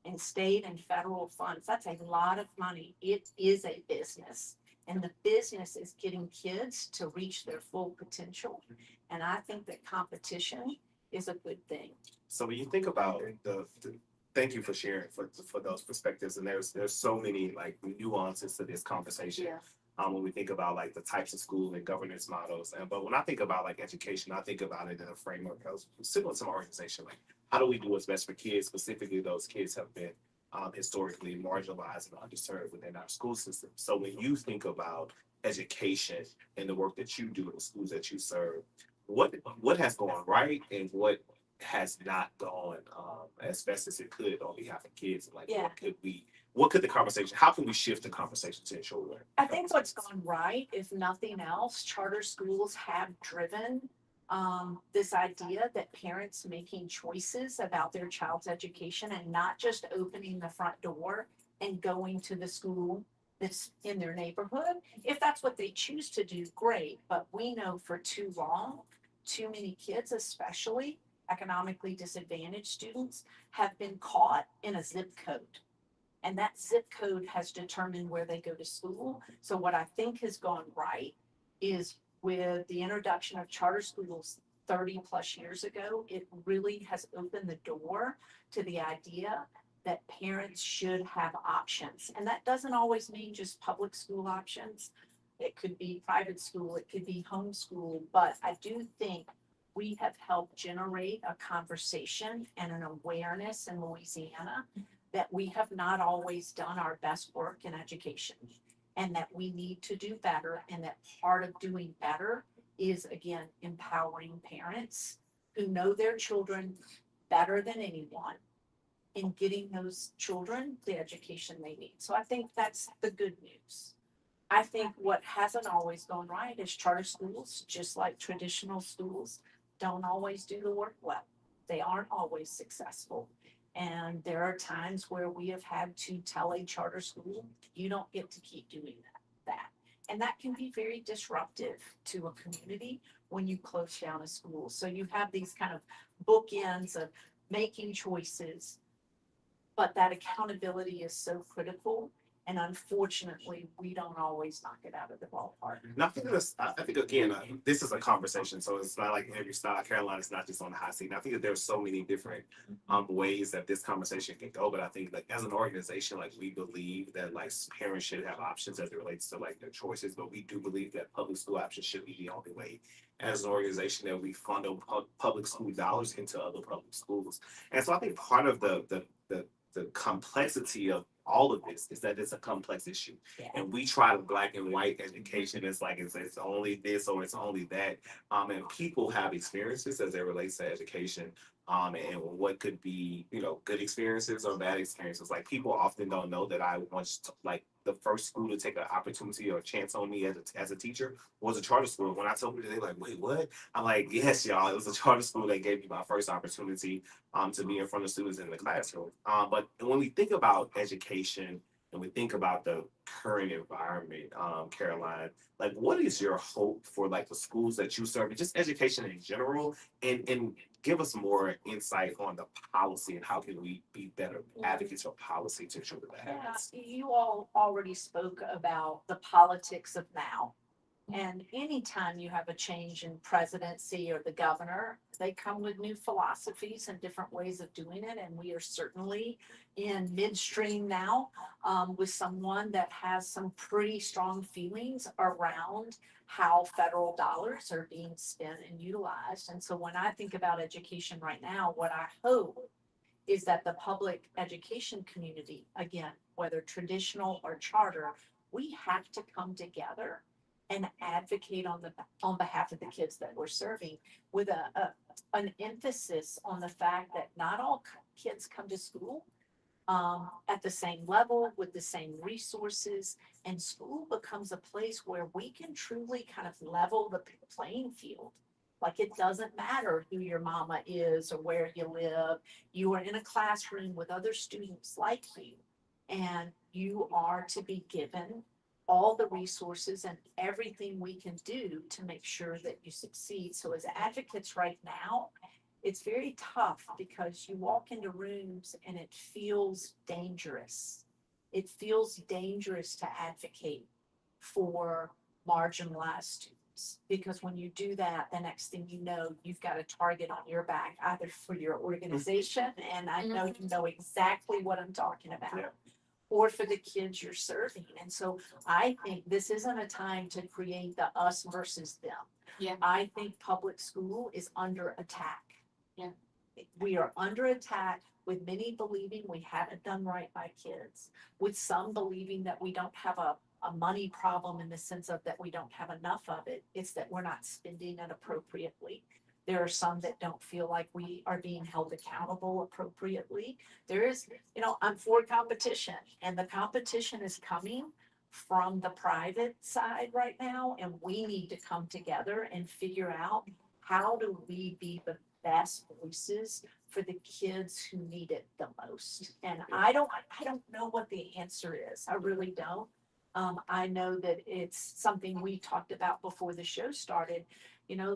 [SPEAKER 9] In state and federal funds. That's a lot of money. It is a business. And the business is getting kids to reach their full potential. And I think that competition is a good thing.
[SPEAKER 2] So when you think about thank you for sharing for those perspectives. And there's so many like nuances to this conversation.
[SPEAKER 9] Yeah.
[SPEAKER 2] When we think about like the types of school and governance models. But when I think about like education, I think about it in a framework similar to my organization. Like, how do we do what's best for kids? Specifically, those kids have been historically marginalized and underserved within our school system. So when you think about education and the work that you do in the schools that you serve, what has gone right and what has not gone as best as it could on behalf of kids? Like,
[SPEAKER 9] Yeah.
[SPEAKER 2] what could the conversation, how can we shift the conversation to ensure that?
[SPEAKER 9] I think what's gone right, if nothing else, charter schools have driven this idea that parents making choices about their child's education and not just opening the front door and going to the school that's in their neighborhood. If that's what they choose to do, great. But we know for too long, too many kids especially economically disadvantaged students have been caught in a zip code. And that zip code has determined where they go to school. So what I think has gone right is with the introduction of charter schools 30 plus years ago, it really has opened the door to the idea that parents should have options. And that doesn't always mean just public school options. It could be private school, it could be homeschool, but I do think we have helped generate a conversation and an awareness in Louisiana that we have not always done our best work in education and that we need to do better, and that part of doing better is, again, empowering parents who know their children better than anyone in getting those children the education they need. So I think that's the good news. I think what hasn't always gone right is charter schools, just like traditional schools, don't always do the work well. They aren't always successful. And there are times where we have had to tell a charter school, you don't get to keep doing that. And that can be very disruptive to a community when you close down a school. So you have these kind of bookends of making choices, but that accountability is so critical. And unfortunately, we don't always knock it out of the ballpark.
[SPEAKER 2] And I think this, I think again, this is a conversation, so it's not like every South Carolina is not just on the hot seat. And I think that there's so many different ways that this conversation can go, but I think like as an organization, like we believe that like parents should have options as it relates to like their choices, but we do believe that public school options should be the only way. As an organization that we funnel public school dollars into other public schools, and so I think part of the complexity of all of this is that it's a complex issue.
[SPEAKER 9] Yeah.
[SPEAKER 2] And we try to black and white education. It's like it's only this or it's only that. And people have experiences as it relates to education. And what could be, good experiences or bad experiences. Like people often don't know that I once like the first school to take an opportunity or a chance on me as a teacher was a charter school. When I told them, they're like, wait, what? I'm like, yes, y'all, it was a charter school that gave me my first opportunity to be in front of students in the classroom. But when we think about education and we think about the current environment, Caroline, like what is your hope for like the schools that you serve and just education in general, and give us more insight on the policy and how can we be better advocates for policy to ensure that happens.
[SPEAKER 9] Yeah, you all already spoke about the politics of now. And anytime you have a change in presidency or the governor, they come with new philosophies and different ways of doing it. And we are certainly in midstream now with someone that has some pretty strong feelings around how federal dollars are being spent and utilized. And so when I think about education right now, what I hope is that the public education community, again, whether traditional or charter, we have to come together and advocate on behalf of the kids that we're serving with an emphasis on the fact that not all kids come to school at the same level with the same resources, and school becomes a place where we can truly kind of level the playing field. Like it doesn't matter who your mama is or where you live. You are in a classroom with other students like you, and you are to be given all the resources and everything we can do to make sure that you succeed. So as advocates right now, it's very tough because you walk into rooms and it feels dangerous. It feels dangerous to advocate for marginalized students, because when you do that, the next thing you know, you've got a target on your back, either for your organization, and I know you know exactly what I'm talking about.
[SPEAKER 2] Yeah.
[SPEAKER 9] Or for the kids you're serving. And so I think this isn't a time to create the us versus them.
[SPEAKER 1] Yeah.
[SPEAKER 9] I think public school is under attack.
[SPEAKER 1] Yeah.
[SPEAKER 9] We are under attack, with many believing we haven't done right by kids, with some believing that we don't have a money problem in the sense of that we don't have enough of it. It's that we're not spending it appropriately. There are some that don't feel like we are being held accountable appropriately. There is, I'm for competition, and the competition is coming from the private side right now. And we need to come together and figure out how do we be the best voices for the kids who need it the most. And I don't know what the answer is. I really don't. I know that it's something we talked about before the show started.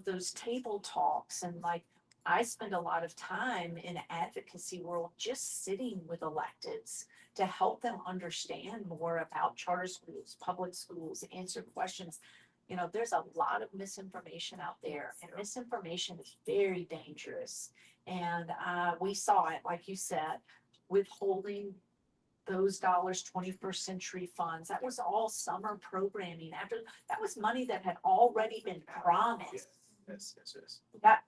[SPEAKER 9] Those table talks, and like I spend a lot of time in advocacy world just sitting with electeds to help them understand more about charter schools, public schools, answer questions. You know, there's a lot of misinformation out there, and misinformation is very dangerous. And we saw it, like you said, withholding those dollars, 21st century funds. That was all summer programming. After that was money that had already been promised.
[SPEAKER 2] Yes.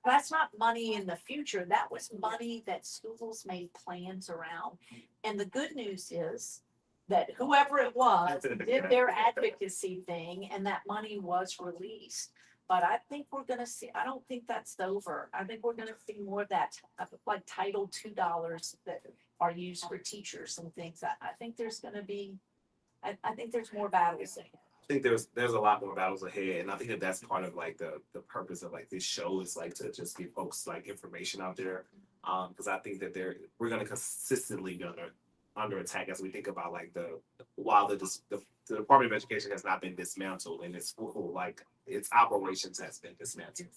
[SPEAKER 9] That's not money in the future. That was money that schools made plans around. And the good news is that whoever it was did their advocacy thing, and that money was released. But I think we're gonna see, I don't think that's over. I think we're gonna see more of that, like Title II dollars that are used for teachers and things. I think there's gonna be, I think there's more battles there.
[SPEAKER 2] I think there's a lot more battles ahead, and I think that that's part of like the purpose of like this show is like to just give folks like information out there, because I think that we're gonna consistently gonna under attack as we think about like while the Department of Education has not been dismantled and its full like its operations has been dismantled,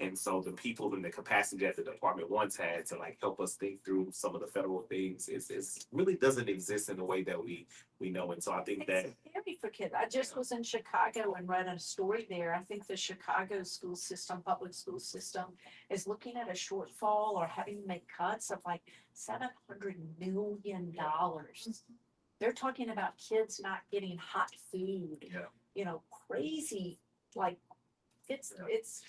[SPEAKER 2] and so the people and the capacity that the department once had to like help us think through some of the federal things is really doesn't exist in the way that we know. And so I think that
[SPEAKER 9] It's scary for kids. I just was in Chicago and read a story there. I think the Chicago school system, public school system, is looking at a shortfall or having to make cuts of like $700 million. They're talking about kids not getting hot food.
[SPEAKER 2] Yeah.
[SPEAKER 9] You know, crazy. Like it's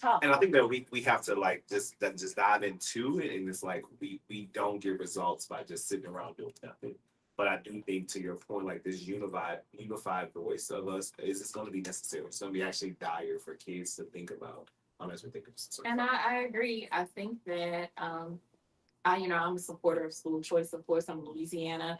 [SPEAKER 9] tough.
[SPEAKER 2] And I think that we have to like just dive into it, and it's like we don't get results by just sitting around doing nothing. But I do think, to your point, like this unified voice of us is going to be necessary. It's going to be actually dire for kids to think about as we think of this.
[SPEAKER 1] And I agree. I think that I'm a supporter of school choice. Of course, I'm a Louisiana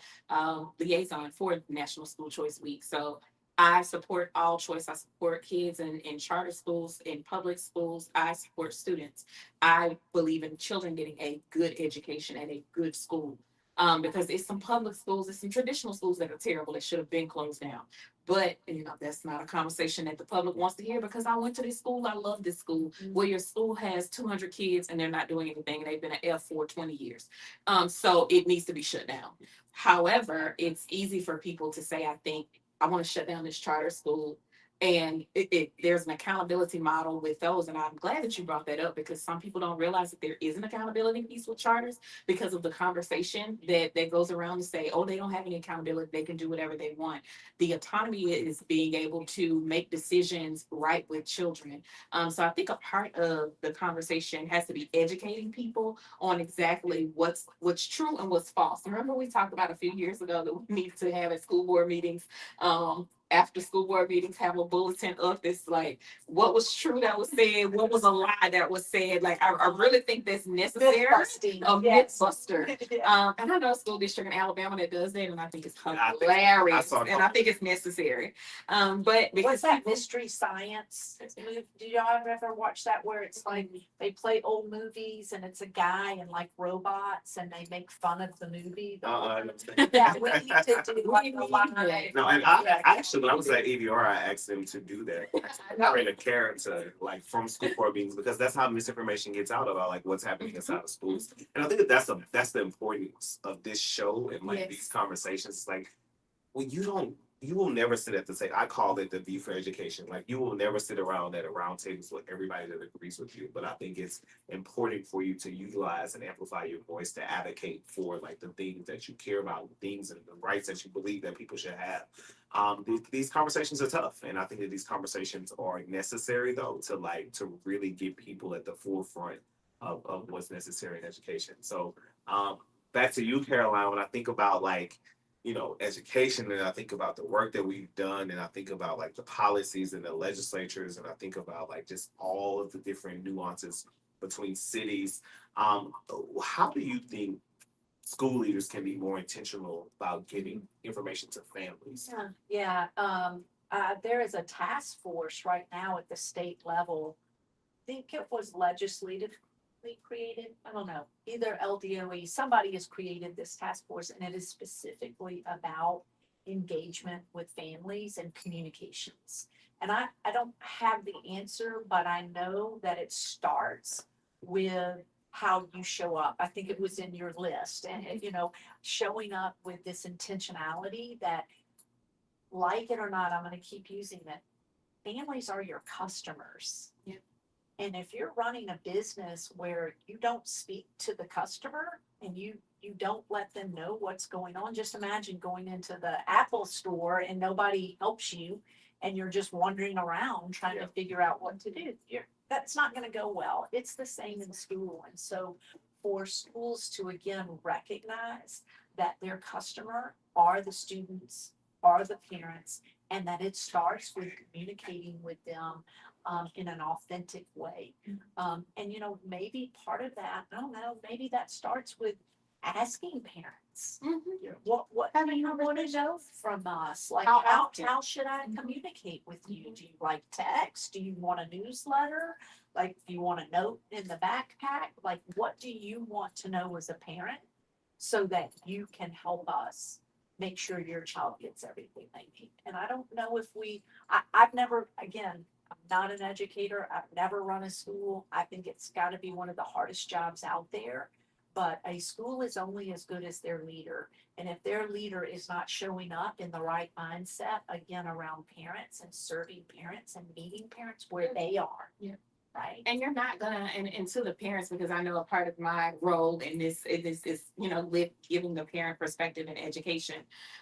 [SPEAKER 1] liaison for National School Choice Week. So I support all choice. I support kids in charter schools, in public schools. I support students. I believe in children getting a good education at a good school. Because it's some public schools, it's some traditional schools that are terrible that should have been closed down. But that's not a conversation that the public wants to hear, because I went to this school, I love this school. Well, your school has 200 kids and they're not doing anything, and they've been at F for 20 years. So it needs to be shut down. However, it's easy for people to say, I think I want to shut down this charter school. And there's an accountability model with those. And I'm glad that you brought that up, because some people don't realize that there is an accountability piece with charters because of the conversation that goes around to say, oh, they don't have any accountability. They can do whatever they want. The autonomy is being able to make decisions right with children. So I think a part of the conversation has to be educating people on exactly what's true and what's false. Remember, we talked about a few years ago that we need to have at school board meetings, after school board meetings, have a bulletin up that's like what was true that was said, what was a lie that was said. Like I really think that's necessary. Myth buster. And I know a school district in Alabama that does that, and I think it's hilarious. I think it's necessary. But
[SPEAKER 9] what's that Mystery Science? Do y'all ever watch that, where it's like they play old movies and it's a guy and like robots and they make fun of the movie? Yeah, we need to do like a lie.
[SPEAKER 2] No, and I actually, when I was at AVR, I asked them to do that. Create a character like from school board meetings, because that's how misinformation gets out about like what's happening inside of schools. And I think that's the importance of this show and like these conversations. It's like, well, you will never sit at the table. I call it the V for education. Like you will never sit around at a round table with everybody that agrees with you. But I think it's important for you to utilize and amplify your voice to advocate for like the things that you care about, things and the rights that you believe that people should have. These conversations are tough, and I think that these conversations are necessary though to really get people at the forefront of what's necessary in education. So back to you, Caroline, when I think about like, education, and I think about the work that we've done, and I think about like the policies and the legislatures, and I think about like just all of the different nuances between cities. How do you think school leaders can be more intentional about getting information to families?
[SPEAKER 9] Yeah. There is a task force right now at the state level. I think it was legislatively created. I don't know, either LDOE, somebody has created this task force, and it is specifically about engagement with families and communications. And I don't have the answer, but I know that it starts with how you show up. I think it was in your list and, you know, showing up with this intentionality that, like it or not, I'm gonna keep using it. Families are your customers.
[SPEAKER 1] Yeah.
[SPEAKER 9] And if you're running a business where you don't speak to the customer and you don't let them know what's going on, just imagine going into the Apple store and nobody helps you and you're just wandering around trying to figure out what to do. That's not gonna go well. It's the same in school. And so for schools to again recognize that their customer are the students, are the parents, and that it starts with communicating with them in an authentic way. And you know, maybe part of that, I don't know, maybe that starts with asking parents, what do you want to know from us? Like,
[SPEAKER 1] How
[SPEAKER 9] how
[SPEAKER 1] often?
[SPEAKER 9] should I communicate with you? Do you like text? Do you want a newsletter? Like, do you want a note in the backpack? Like, what do you want to know as a parent so that you can help us make sure your child gets everything they need? And I don't know if I've never, again, I'm not an educator. I've never run a school. I think it's got to be one of the hardest jobs out there. But a school is only as good as their leader. And if their leader is not showing up in the right mindset, again, around parents and serving parents and meeting parents where they are.
[SPEAKER 1] Yeah.
[SPEAKER 9] Right.
[SPEAKER 1] And you're not gonna, and to the parents, because I know a part of my role in this is, you know, giving the parent perspective in education.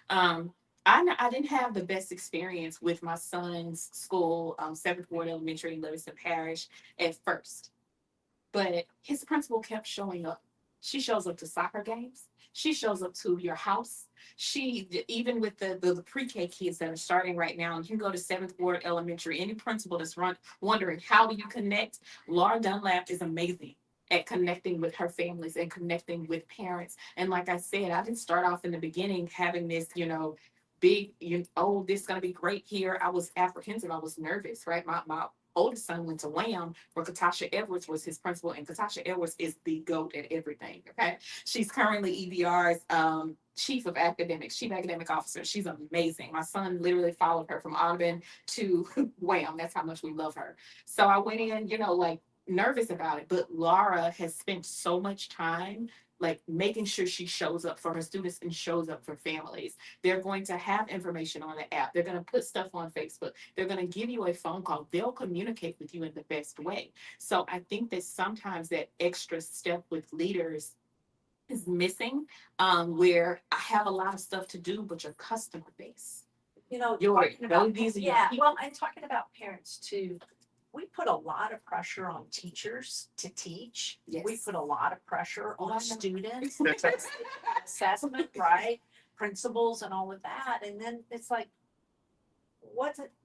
[SPEAKER 1] I didn't have the best experience with my son's school, 7th Ward Elementary in Livingston Parish at first, but his principal kept showing up. She shows up to soccer games. She shows up to your house. Even with the pre-K kids that are starting right now, you can go to 7th Ward Elementary. Any principal that's wondering how do you connect, Laura Dunlap is amazing at connecting with her families and connecting with parents. And like I said, I didn't start off in the beginning having this, you know, big, oh, this is gonna be great here. I was apprehensive. I was nervous, right? My oldest son went to Wham, where Katasha Edwards was his principal, and Katasha Edwards is the GOAT at everything. Okay, she's currently EBR's chief academic officer. She's amazing. My son literally followed her from Audubon to Wham. That's how much we love her. So I went in, you know, like nervous about it, but Laura has spent so much time like making sure she shows up for her students and shows up for families. They're going to have information on the app. They're going to put stuff on Facebook. They're going to give you a phone call. They'll communicate with you in the best way. So I think that sometimes that extra step with leaders is missing, where I have a lot of stuff to do, but your customer base.
[SPEAKER 9] You know,
[SPEAKER 1] these are your
[SPEAKER 9] yeah,
[SPEAKER 1] people.
[SPEAKER 9] well, and talking about parents too, we put a lot of pressure on teachers to teach.
[SPEAKER 1] Yes.
[SPEAKER 9] We put a lot of pressure
[SPEAKER 1] Oh, I know.
[SPEAKER 9] on students, assessment, right? Principals and all of that. And then it's like,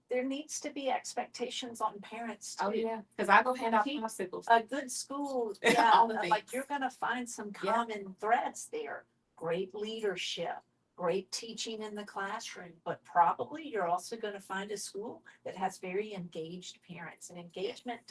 [SPEAKER 9] there needs to be expectations on parents too.
[SPEAKER 1] Oh yeah, because I go hand out popsicles.
[SPEAKER 9] A good school,
[SPEAKER 1] All
[SPEAKER 9] yeah,
[SPEAKER 1] the
[SPEAKER 9] like
[SPEAKER 1] things.
[SPEAKER 9] you're gonna find some
[SPEAKER 1] Yeah.
[SPEAKER 9] common threads there. Great leadership, great teaching in the classroom, but probably you're also gonna find a school that has very engaged parents. And engagement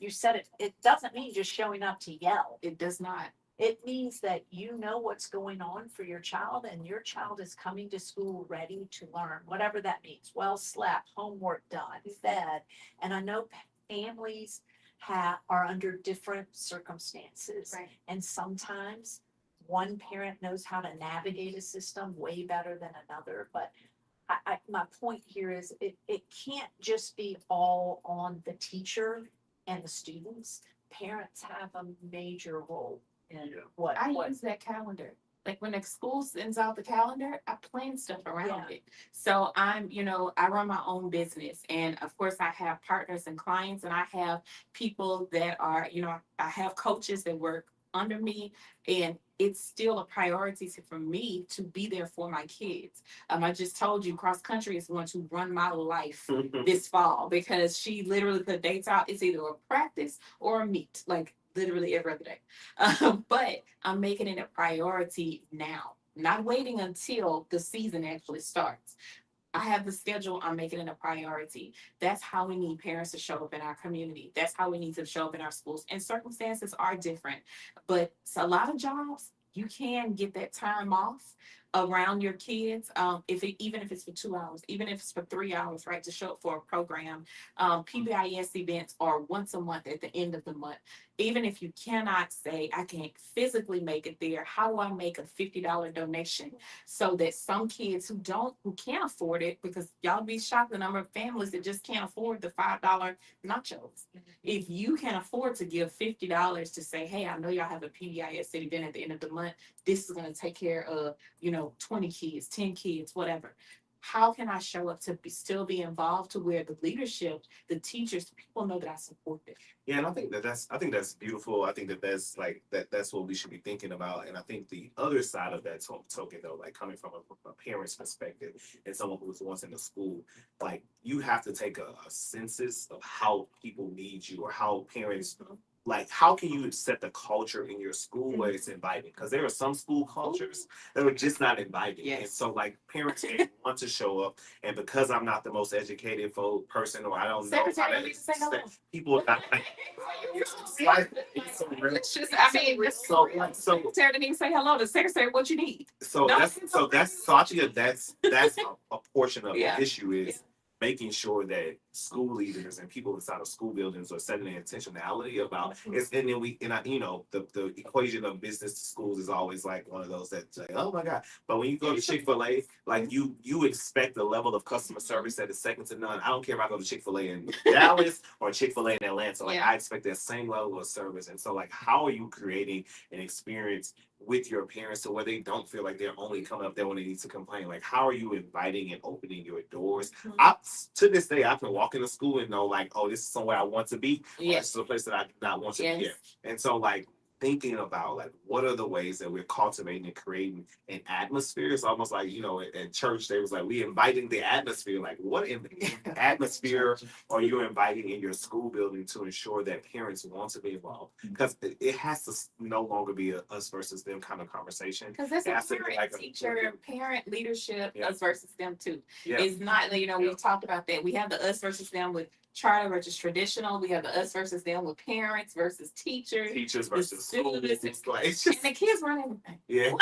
[SPEAKER 9] you said it doesn't mean just showing up to yell.
[SPEAKER 1] It does not.
[SPEAKER 9] It means that you know what's going on for your child and your child is coming to school ready to learn, whatever that means. Well slept, homework done, fed. And I know families are under different circumstances.
[SPEAKER 1] Right.
[SPEAKER 9] And sometimes one parent knows how to navigate a system way better than another. But my point here is it can't just be all on the teacher and the students. Parents have a major role in what
[SPEAKER 1] I use that calendar. Like when the school sends out the calendar, I plan stuff around it. So I run my own business. And of course I have partners and clients and I have people that are, I have coaches that work under me, and it's still a priority for me to be there for my kids. I just told you cross country is going to run my life this fall because she literally put dates out. It's either a practice or a meet, like literally every other day. But I'm making it a priority now, not waiting until the season actually starts. I have the schedule, I'm making it a priority. That's how we need parents to show up in our community. That's how we need to show up in our schools. And circumstances are different, but it's a lot of jobs, you can get that time off. around your kids, even if it's for 2 hours, even if it's for 3 hours, right, to show up for a program. PBIS events are once a month at the end of the month. Even if you cannot say, I can't physically make it there, how do I make a $50 donation so that some kids who can't afford it, because y'all be shocked the number of families that just can't afford the $5 nachos. If you can afford to give $50 to say, hey, I know y'all have a PBIS event at the end of the month, this is going to take care of, 20 kids, 10 kids, whatever. How can I show up to still be involved to where the leadership, the teachers, the people know that I support them?
[SPEAKER 2] Yeah, and I think that's beautiful. I think that's what we should be thinking about. And I think the other side of that token, though, like coming from a parent's perspective and someone who's once in the school, like you have to take a census of how people need you, or how parents. Like, how can you set the culture in your school where it's inviting? Because there are some school cultures that are just not inviting.
[SPEAKER 1] Yes.
[SPEAKER 2] And so, like, parents may want to show up, and because I'm not the most educated person, or I don't know
[SPEAKER 1] Secretary,
[SPEAKER 2] how
[SPEAKER 1] let me say hello.
[SPEAKER 2] people are not like, it's so real.
[SPEAKER 1] It's just, I mean, the secretary didn't even say hello. The secretary, what you need?
[SPEAKER 2] So
[SPEAKER 1] No,
[SPEAKER 2] I think that's a portion of
[SPEAKER 1] Yeah.
[SPEAKER 2] the issue is making sure that school leaders and people inside of school buildings are setting an intentionality about it. And then the equation of business to schools is always like one of those that say, oh my God. But when you go to Chick-fil-A, like you expect a level of customer service that is second to none. I don't care if I go to Chick-fil-A in Dallas or Chick-fil-A in Atlanta. Like, I expect that same level of service. And so, like, how are you creating an experience with your parents to where they don't feel like they're only coming up there when they need to complain? Like, how are you inviting and opening your doors? To this day, I can walk into school and know, like, oh, this is somewhere I want to be.
[SPEAKER 1] Yes.
[SPEAKER 2] This is a place that I do not want to be
[SPEAKER 1] Yes.
[SPEAKER 2] at. And so, like, thinking about, like, what are the ways that we're cultivating and creating an atmosphere? It's almost like, at church, they was like, we inviting the atmosphere. Like, what atmosphere are you inviting in your school building to ensure that parents want to be involved? Because it has to no longer be a us versus them kind of conversation.
[SPEAKER 1] Because that's
[SPEAKER 2] It
[SPEAKER 1] a
[SPEAKER 2] has to be
[SPEAKER 1] parent,
[SPEAKER 2] like
[SPEAKER 1] teacher, parent leadership,
[SPEAKER 2] Yeah.
[SPEAKER 1] us versus them too.
[SPEAKER 2] Yeah.
[SPEAKER 1] It's not, we've talked about that. We have the us versus them with charter versus traditional. We have the us versus them with parents versus teachers.
[SPEAKER 2] Teachers versus schools.
[SPEAKER 1] students.
[SPEAKER 2] It's like, it's
[SPEAKER 1] And
[SPEAKER 2] just,
[SPEAKER 1] the kids run everything.
[SPEAKER 2] yeah.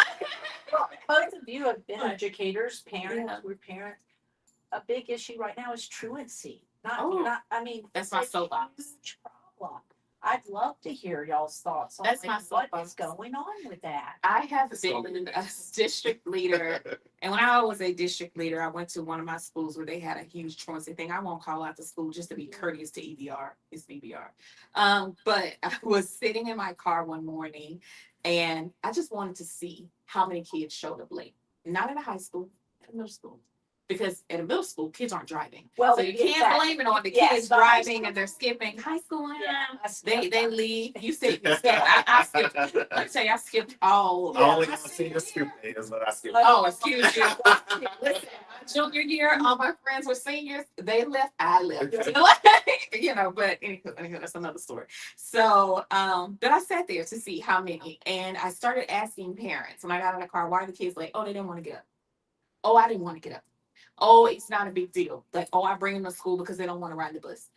[SPEAKER 9] Both of you have been educators, parents,
[SPEAKER 1] Yeah.
[SPEAKER 9] we're parents. A big issue right now is truancy.
[SPEAKER 1] Oh,
[SPEAKER 9] I mean,
[SPEAKER 1] that's my
[SPEAKER 9] it's a
[SPEAKER 1] soapbox.
[SPEAKER 9] huge problem. I'd love to hear y'all's thoughts on
[SPEAKER 1] That's
[SPEAKER 9] like,
[SPEAKER 1] my
[SPEAKER 9] what
[SPEAKER 1] soapbox.
[SPEAKER 9] is going on with that.
[SPEAKER 1] I have been a district leader, and when I was a district leader, I went to one of my schools where they had a huge truancy thing. I won't call out the school just to be courteous to EBR. It's EBR. But I was sitting in my car one morning, and I just wanted to see how many kids showed up late. Not in a high school, at a middle school. Because at a middle school, kids aren't driving.
[SPEAKER 9] Well,
[SPEAKER 1] So you can't
[SPEAKER 9] exactly.
[SPEAKER 1] blame it on the
[SPEAKER 9] Yes,
[SPEAKER 1] kids
[SPEAKER 9] but high
[SPEAKER 1] driving
[SPEAKER 9] school-
[SPEAKER 1] and they're skipping. High school,
[SPEAKER 9] Yeah,
[SPEAKER 1] they leave. You said you skipped. I skipped. Let me tell you, I skipped all.
[SPEAKER 2] I only
[SPEAKER 1] my
[SPEAKER 2] want to see your senior is what I skip.
[SPEAKER 1] Oh, excuse you. Listen, my junior year, all my friends were seniors. They left, I left. But anyway, that's another story. So, but I sat there to see how many, and I started asking parents when I got in the car, why are the kids late? Oh, they didn't want to get up. Oh, I didn't want to get up. Oh, it's not a big deal. Like, oh, I bring them to school because they don't want to ride the bus.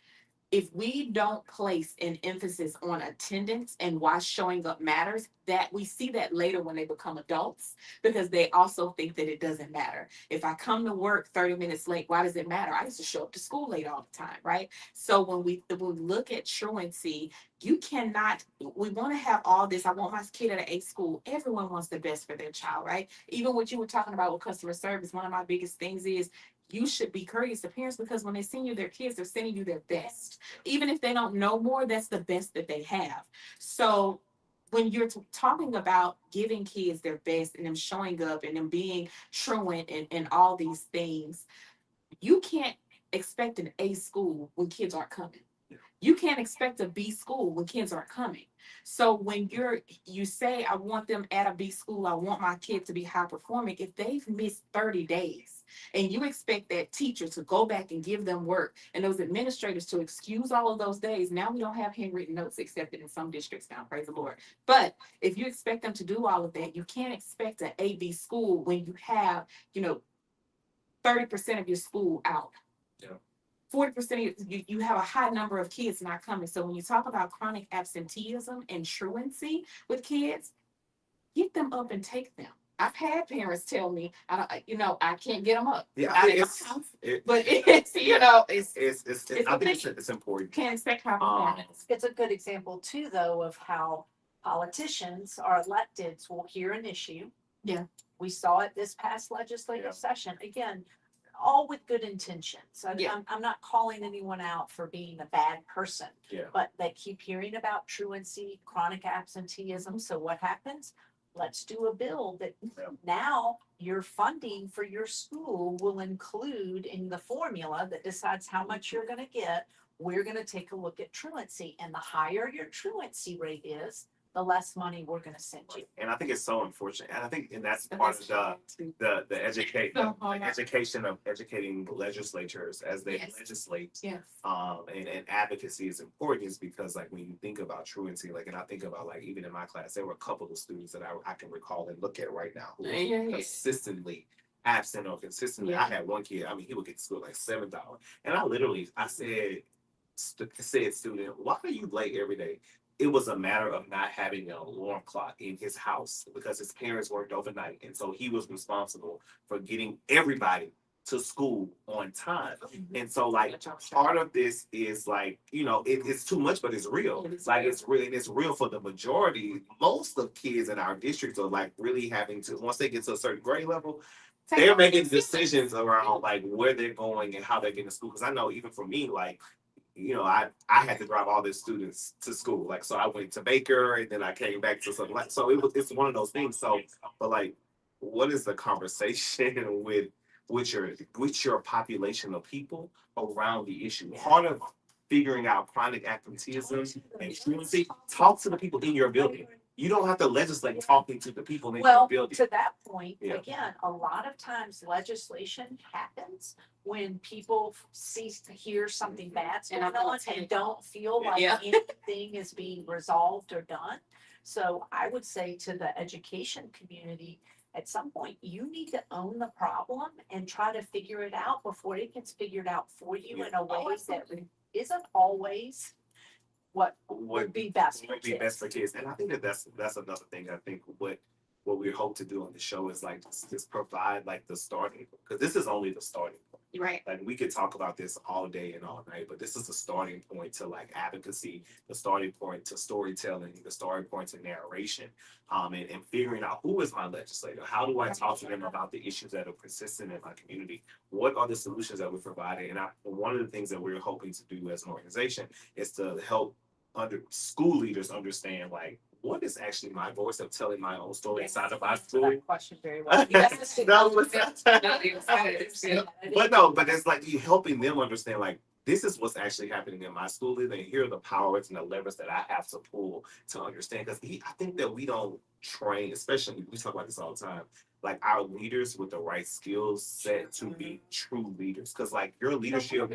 [SPEAKER 1] If we don't place an emphasis on attendance and why showing up matters, that we see that later when they become adults, because they also think that it doesn't matter. If I come to work 30 minutes late, why does it matter? I used to show up to school late all the time, right? So when we look at truancy, we want to have all this. I want my kid at an A school. Everyone wants the best for their child, right? Even what you were talking about with customer service, one of my biggest things is you should be courteous to parents, because when they send you their kids, they're sending you their best. Even if they don't know more, that's the best that they have. So when you're talking about giving kids their best and them showing up and them being truant and all these things, you can't expect an A school when kids aren't coming. You can't expect a B school when kids aren't coming. So when you say, I want them at a B school, I want my kid to be high performing, if they've missed 30 days and you expect that teacher to go back and give them work and those administrators to excuse all of those days, now we don't have handwritten notes accepted in some districts now, praise the Lord. But if you expect them to do all of that, you can't expect an A, B school when you have, 30% of your school out. 40% you have a high number of kids not coming. So when you talk about chronic absenteeism and truancy with kids, get them up and take them. I've had parents tell me, I can't get them up.
[SPEAKER 2] Yeah,
[SPEAKER 1] Not in my
[SPEAKER 2] it's,
[SPEAKER 1] house,
[SPEAKER 2] it,
[SPEAKER 1] but it's,
[SPEAKER 2] it's
[SPEAKER 1] it's
[SPEAKER 2] I
[SPEAKER 1] a
[SPEAKER 2] think
[SPEAKER 1] thing.
[SPEAKER 2] it's important.
[SPEAKER 1] Can't expect high
[SPEAKER 2] Um,
[SPEAKER 1] performance.
[SPEAKER 9] It's a good example too, though, of how politicians or electeds will hear an issue.
[SPEAKER 1] Yeah.
[SPEAKER 9] We saw it this past
[SPEAKER 2] Yeah.
[SPEAKER 9] legislative session. Again, all with good intentions.
[SPEAKER 1] Yeah.
[SPEAKER 9] I'm not calling anyone out for being a bad person.
[SPEAKER 2] Yeah.
[SPEAKER 9] But they keep hearing about truancy, chronic absenteeism. So what happens? Let's do a bill that
[SPEAKER 2] Yeah.
[SPEAKER 9] now your funding for your school will include in the formula that decides how much you're gonna get. We're gonna take a look at truancy, and the higher your truancy rate is, the less money we're gonna send you.
[SPEAKER 2] And I think it's so unfortunate. And I think, and that's part of the education of educating legislatures as they
[SPEAKER 1] Yes.
[SPEAKER 2] legislate.
[SPEAKER 1] Yes.
[SPEAKER 2] And advocacy is important is because like when you think about truancy, like, and I think about like even in my class, there were a couple of students that I can recall and look at right now who were
[SPEAKER 1] Yeah.
[SPEAKER 2] consistently absent or consistently.
[SPEAKER 1] Yeah.
[SPEAKER 2] I had one kid, I mean, he would get to school like $7. And I said, student, why are you late every day? It was a matter of not having an alarm clock in his house because his parents worked overnight. And so he was responsible for getting everybody to school on time. And so like part of this is like, it's too much, but it's real.
[SPEAKER 1] It is
[SPEAKER 2] Like
[SPEAKER 1] real.
[SPEAKER 2] it's real, and it's real for the majority. Most of kids in our districts are like really having to, once they get to a certain grade level, they're making decisions around like where they're going and how they're getting to school. Because I know even for me, like, I had to drive all the students to school. Like, so I went to Baker and then I came back to something like, so it's one of those things. So, but like, what is the conversation with your population of people around the issue? Part of figuring out chronic absenteeism and truancy, talk to the people in your building. You don't have to legislate talking to the people in your
[SPEAKER 9] Well,
[SPEAKER 2] building.
[SPEAKER 9] to that point,
[SPEAKER 2] Yeah.
[SPEAKER 9] again, a lot of times legislation happens when people hear something bad's
[SPEAKER 1] And
[SPEAKER 9] going
[SPEAKER 1] I'm
[SPEAKER 9] on and don't feel like
[SPEAKER 1] Yeah.
[SPEAKER 9] anything is being resolved or done. So I would say to the education community, at some point, you need to own the problem and try to figure it out before it gets figured out for you in a way that isn't always what would be best for
[SPEAKER 2] would be best for
[SPEAKER 9] kids.
[SPEAKER 2] kids. And I think that's another thing. I think what we hope to do on the show is like just provide like the starting, because this is only the starting point.
[SPEAKER 1] Right.
[SPEAKER 2] Like we could talk about this all day and all night, but this is the starting point to like advocacy, the starting point to storytelling, the starting point to narration, and figuring out who is my legislator. How do I talk to them about the issues that are persistent in my community? What are the solutions that we're providing? And one of the things that we're hoping to do as an organization is to help school leaders understand like what is actually my voice of telling my own story inside of my school.
[SPEAKER 9] That question very well.
[SPEAKER 2] But it's like you helping them understand like this is what's actually happening in my school, and here are the powers and the levers that I have to pull to understand. Because I think that we don't train, especially we talk about this all the time, like our leaders with the right skills set to be true leaders. Because like your leadership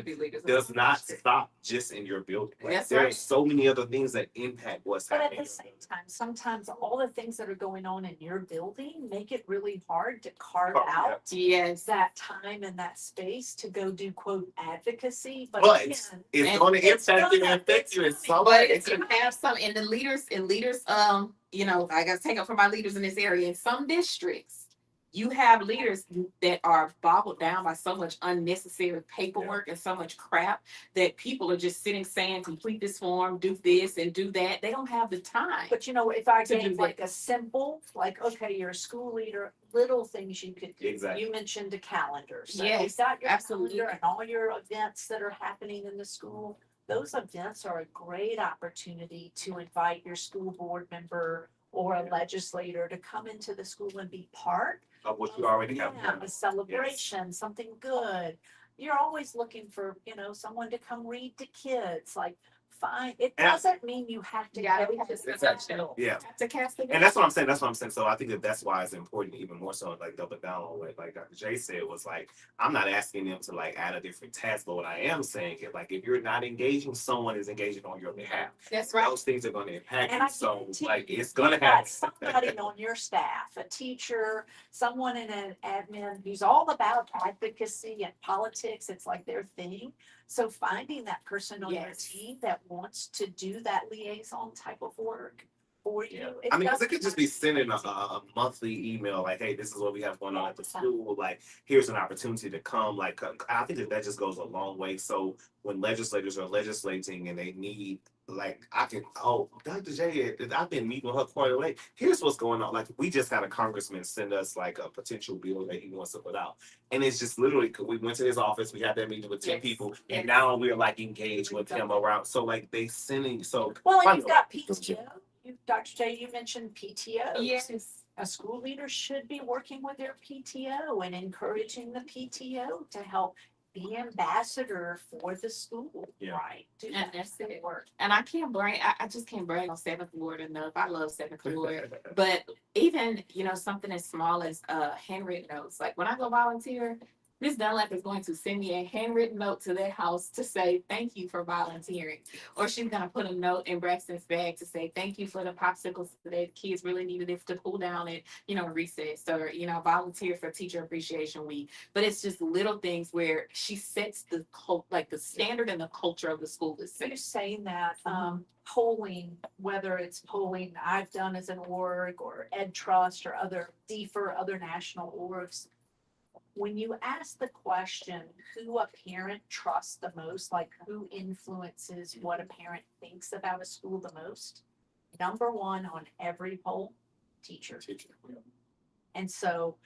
[SPEAKER 2] does not stop just in your building. Like,
[SPEAKER 1] That's
[SPEAKER 2] there are
[SPEAKER 1] right.
[SPEAKER 2] so many other things that impact what's
[SPEAKER 9] But at
[SPEAKER 2] happening.
[SPEAKER 9] the same time, sometimes all the things that are going on in your building make it really hard to carve out
[SPEAKER 1] Yes.
[SPEAKER 9] that time and that space to go do quote advocacy. But
[SPEAKER 2] But
[SPEAKER 9] again,
[SPEAKER 2] it's
[SPEAKER 1] And
[SPEAKER 2] going to
[SPEAKER 9] it's
[SPEAKER 2] impact you
[SPEAKER 9] gonna-
[SPEAKER 2] and affect you in
[SPEAKER 9] it's
[SPEAKER 2] some
[SPEAKER 1] But
[SPEAKER 2] way.
[SPEAKER 1] if you have some, and the leaders, I gotta take up for my leaders in this area. In some districts, you have leaders that are boggled down by so much unnecessary paperwork and so much crap that people are just sitting saying, complete this form, do this and do that. They don't have the time.
[SPEAKER 9] but if I
[SPEAKER 1] To do
[SPEAKER 9] gave like a simple, like, okay, you're a school leader, little things you could do.
[SPEAKER 2] Exactly.
[SPEAKER 9] You mentioned a calendar. So
[SPEAKER 1] Yes,
[SPEAKER 9] you've got your
[SPEAKER 1] absolutely.
[SPEAKER 9] calendar and all your events that are happening in the school. Those events are a great opportunity to invite your school board member or a legislator to come into the school and be part
[SPEAKER 2] Of what you already have
[SPEAKER 9] yeah,
[SPEAKER 2] done.
[SPEAKER 9] a celebration, something good. You're always looking for, someone to come read to kids, like, fine. It
[SPEAKER 2] And I-
[SPEAKER 9] doesn't mean you have to
[SPEAKER 1] Yeah,
[SPEAKER 9] go
[SPEAKER 1] we have
[SPEAKER 9] to
[SPEAKER 1] to
[SPEAKER 9] the
[SPEAKER 2] Exactly.
[SPEAKER 9] national.
[SPEAKER 2] Yeah.
[SPEAKER 1] Have to cast the
[SPEAKER 2] And that's what I'm saying. So I think that's why it's important, even more so, like double down on what like Dr. J said was like, I'm not asking them to like add a different task, but what I am saying is like if you're not engaging, someone is engaging on your behalf.
[SPEAKER 1] That's right.
[SPEAKER 2] Those things are going to impact
[SPEAKER 9] And
[SPEAKER 2] you.
[SPEAKER 9] I
[SPEAKER 2] So
[SPEAKER 9] guarantee
[SPEAKER 2] like
[SPEAKER 9] you,
[SPEAKER 2] it's going to
[SPEAKER 9] you've got
[SPEAKER 2] happen.
[SPEAKER 9] somebody on your staff, a teacher, someone in an admin who's all about advocacy and politics. It's like their thing. So finding that person on your
[SPEAKER 1] Yes.
[SPEAKER 9] team that wants to do that liaison type of work for you.
[SPEAKER 2] Yeah.
[SPEAKER 9] It
[SPEAKER 2] I mean, 'cause it
[SPEAKER 9] doesn't
[SPEAKER 2] could just be sending a monthly email like, hey, this is what we have going on at the school. Like, here's an opportunity to come. Like, I think that just goes a long way. So when legislators are legislating and they need, like, Dr. J, I've been meeting with her quite a late. Here's what's going on. Like, we just had a congressman send us like a potential bill that he wants to put out. And it's just literally, we went to his office, we had that meeting with 10
[SPEAKER 1] Yes.
[SPEAKER 2] people,
[SPEAKER 1] Yes.
[SPEAKER 2] and now we're like engaged with him around. So like they sending, so.
[SPEAKER 9] Well, and you've got PTO. Dr. J, you mentioned PTO.
[SPEAKER 1] Yes.
[SPEAKER 9] A school leader should be working with their PTO and encouraging the PTO to help be ambassador for the school,
[SPEAKER 2] Yeah.
[SPEAKER 9] right? Do
[SPEAKER 1] And
[SPEAKER 9] that
[SPEAKER 1] that's it.
[SPEAKER 9] work.
[SPEAKER 1] And I can't brag, I just can't brag on Seventh Ward enough. I love Seventh Ward. But even, something as small as handwritten notes, like when I go volunteer, Ms. Dunlap is going to send me a handwritten note to their house to say thank you for volunteering. Or she's gonna put a note in Braxton's bag to say thank you for the popsicles today. The kids really needed it to cool down at, recess, or, volunteer for Teacher Appreciation Week. But it's just little things where she sets the the standard and the culture of the school is
[SPEAKER 9] So you're
[SPEAKER 1] set.
[SPEAKER 9] saying that polling, whether it's polling I've done as an org or Ed Trust or other DFER, other national orgs, when you ask the question, who a parent trusts the most, like who influences what a parent thinks about a school the most, number one on every poll, teacher. And so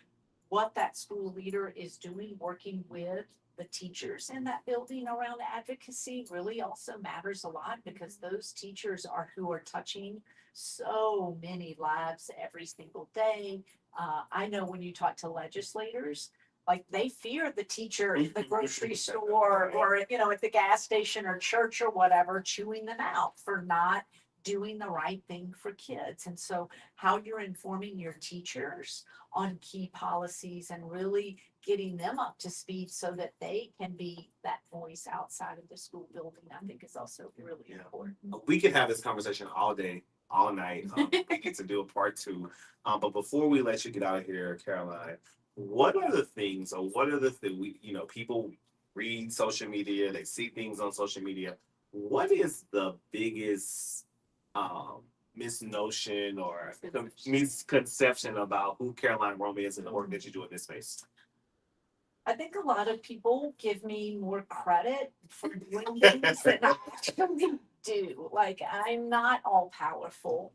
[SPEAKER 9] what that school leader is doing, working with the teachers in that building around advocacy really also matters a lot, because those teachers are who are touching so many lives every single day. I know when you talk to legislators, like they fear the teacher in the grocery store or, at the gas station or church or whatever, chewing them out for not doing the right thing for kids. And so how you're informing your teachers on key policies and really getting them up to speed so that they can be that voice outside of the school building, I think is also really important.
[SPEAKER 2] We could have this conversation all day, all night. We get to do a part 2. But before we let you get out of here, Caroline, what are the things, or what are the things people read social media, they see things on social media. What is the biggest misnotion or misconception about who Caroline Romey is and the work that you do in this space?
[SPEAKER 9] I think a lot of people give me more credit for doing things that I actually do. Like, I'm not all powerful.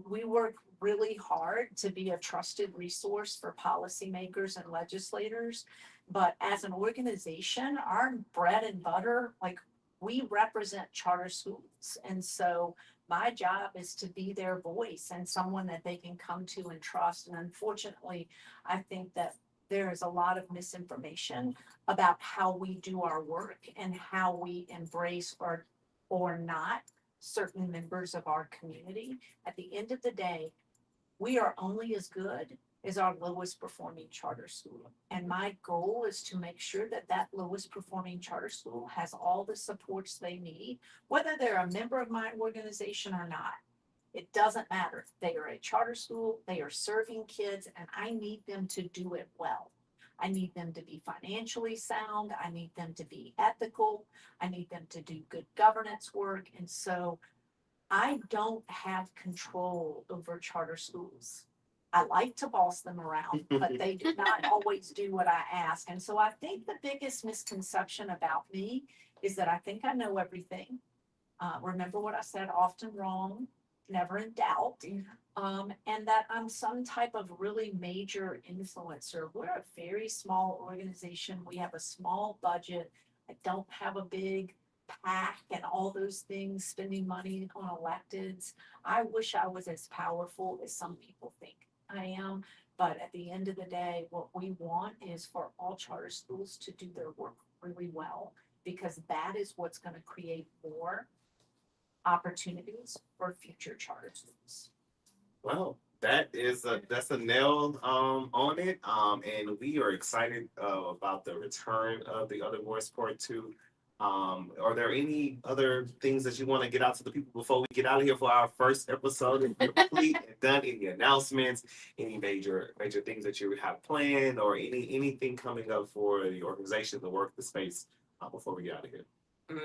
[SPEAKER 9] We work really hard to be a trusted resource for policymakers and legislators. But as an organization, our bread and butter, like, we represent charter schools. And so my job is to be their voice and someone that they can come to and trust. And unfortunately, I think that there is a lot of misinformation about how we do our work and how we embrace or not certain members of our community. At the end of the day, we are only as good as our lowest performing charter school. And my goal is to make sure that that lowest performing charter school has all the supports they need, whether they're a member of my organization or not. It doesn't matter. They are a charter school, they are serving kids, and I need them to do it well. I need them to be financially sound. I need them to be ethical. I need them to do good governance work. And so I don't have control over charter schools. I like to boss them around, but they do not always do what I ask. And so I think the biggest misconception about me is that I think I know everything. Remember what I said, often wrong, never in doubt. And that I'm some type of really major influencer. We're a very small organization. We have a small budget. I don't have a big PAC and all those things, spending money on electeds. I wish I was as powerful as some people think I am. But at the end of the day, what we want is for all charter schools to do their work really well, because that is what's going to create more opportunities for future charter schools.
[SPEAKER 2] Well, that's a nail on it. And we are excited about the return of the Other Voice Part 2. Are there any other things that you want to get out to the people before we get out of here for our first episode? If you're complete and done, any announcements, any major things that you have planned, or anything coming up for the organization, the work, the space, before we get out of here?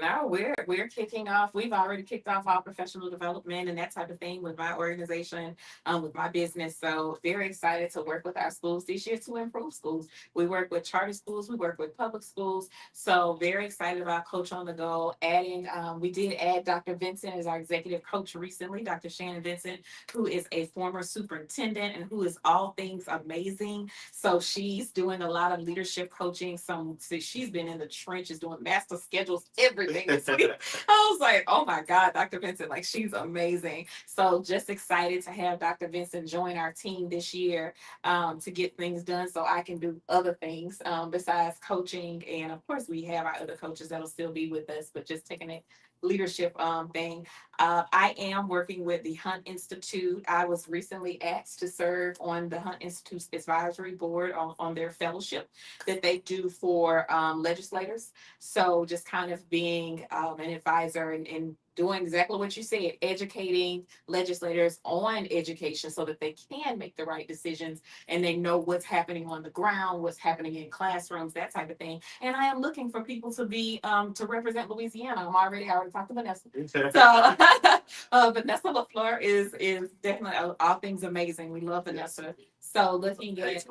[SPEAKER 1] No, we're kicking off. We've already kicked off all professional development and that type of thing with my organization, with my business. So very excited to work with our schools this year to improve schools. We work with charter schools, we work with public schools. So very excited about Coach on the Go. Adding, we did add Dr. Vincent as our executive coach recently, Dr. Shannon Vincent, who is a former superintendent and who is all things amazing. So she's doing a lot of leadership coaching. So she's been in the trenches doing master schedules, everything this week. I was like, oh my God, Dr. Vincent, like she's amazing. So just excited to have Dr. Vincent join our team this year to get things done so I can do other things besides coaching. And of course, we have our other coaches that'll still be with us, but just taking it leadership thing. I am working with the Hunt Institute. I was recently asked to serve on the Hunt Institute's advisory board on their fellowship that they do for legislators. So just kind of being an advisor and doing exactly what you said, educating legislators on education so that they can make the right decisions and they know what's happening on the ground, what's happening in classrooms, that type of thing. And I am looking for people to be to represent Louisiana. I already talked to Vanessa. So Vanessa LaFleur is definitely all things amazing. We love Vanessa. So looking at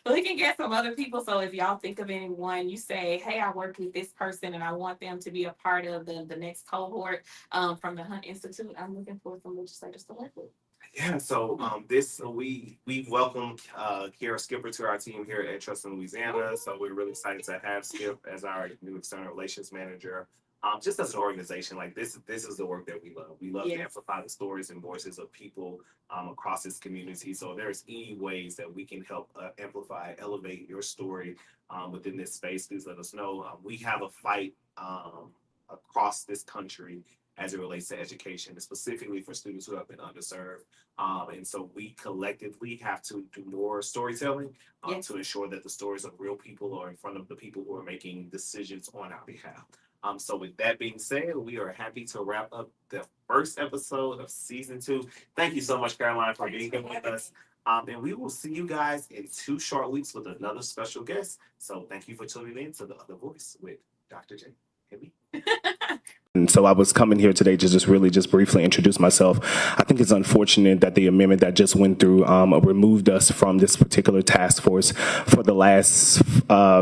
[SPEAKER 1] looking at some other people. So if y'all think of anyone, you say, hey, I worked with this person and I want them to be a part of the next cohort from the Hunt Institute. I'm looking for some legislators to work with.
[SPEAKER 2] Yeah, so we welcomed Kiara Skipper to our team here at Trust in Louisiana. So we're really excited to have Skip as our new external relations manager. Just as an organization, like this is the work that we love. We love to amplify the stories and voices of people across this community. So if there's any ways that we can help amplify, elevate your story within this space, please let us know. We have a fight across this country as it relates to education, specifically for students who have been underserved. And so we collectively have to do more storytelling to ensure that the stories of real people are in front of the people who are making decisions on our behalf. So with that being said, we are happy to wrap up the first episode of season 2. Thank you so much, Caroline, for being here with us. And we will see you guys in 2 short weeks with another special guest. So thank you for tuning in to The Other Voice with Dr. J.
[SPEAKER 5] And so I was coming here today to just briefly introduce myself. I think it's unfortunate that the amendment that just went through removed us from this particular task force for the last,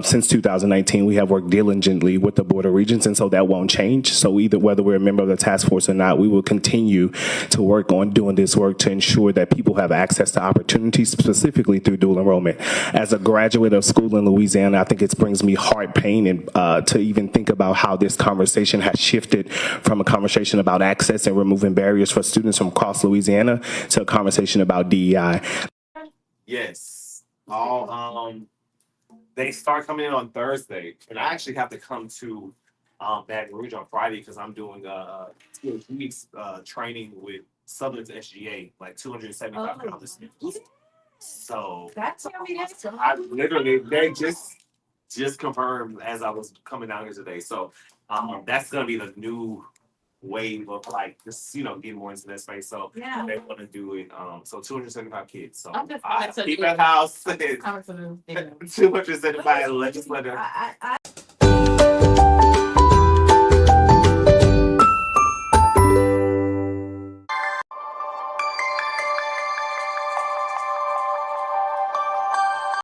[SPEAKER 5] since 2019, we have worked diligently with the Board of Regents, and so that won't change. So whether we're a member of the task force or not, we will continue to work on doing this work to ensure that people have access to opportunities, specifically through dual enrollment. As a graduate of school in Louisiana, I think it brings me heart pain and to even think about how this conversation has shifted from a conversation about access and removing barriers for students from across Louisiana to a conversation about DEI.
[SPEAKER 2] Yes. They start coming in on Thursday, and I actually have to come to Baton Rouge on Friday because I'm doing 2 weeks training with Southern's SGA, like $275. So
[SPEAKER 1] That's
[SPEAKER 2] I literally, they just confirmed as I was coming down here today. So that's gonna be the new wave of like just getting more into that space. So they want to do it. So 275 kids. So keep that house. 275 legislators.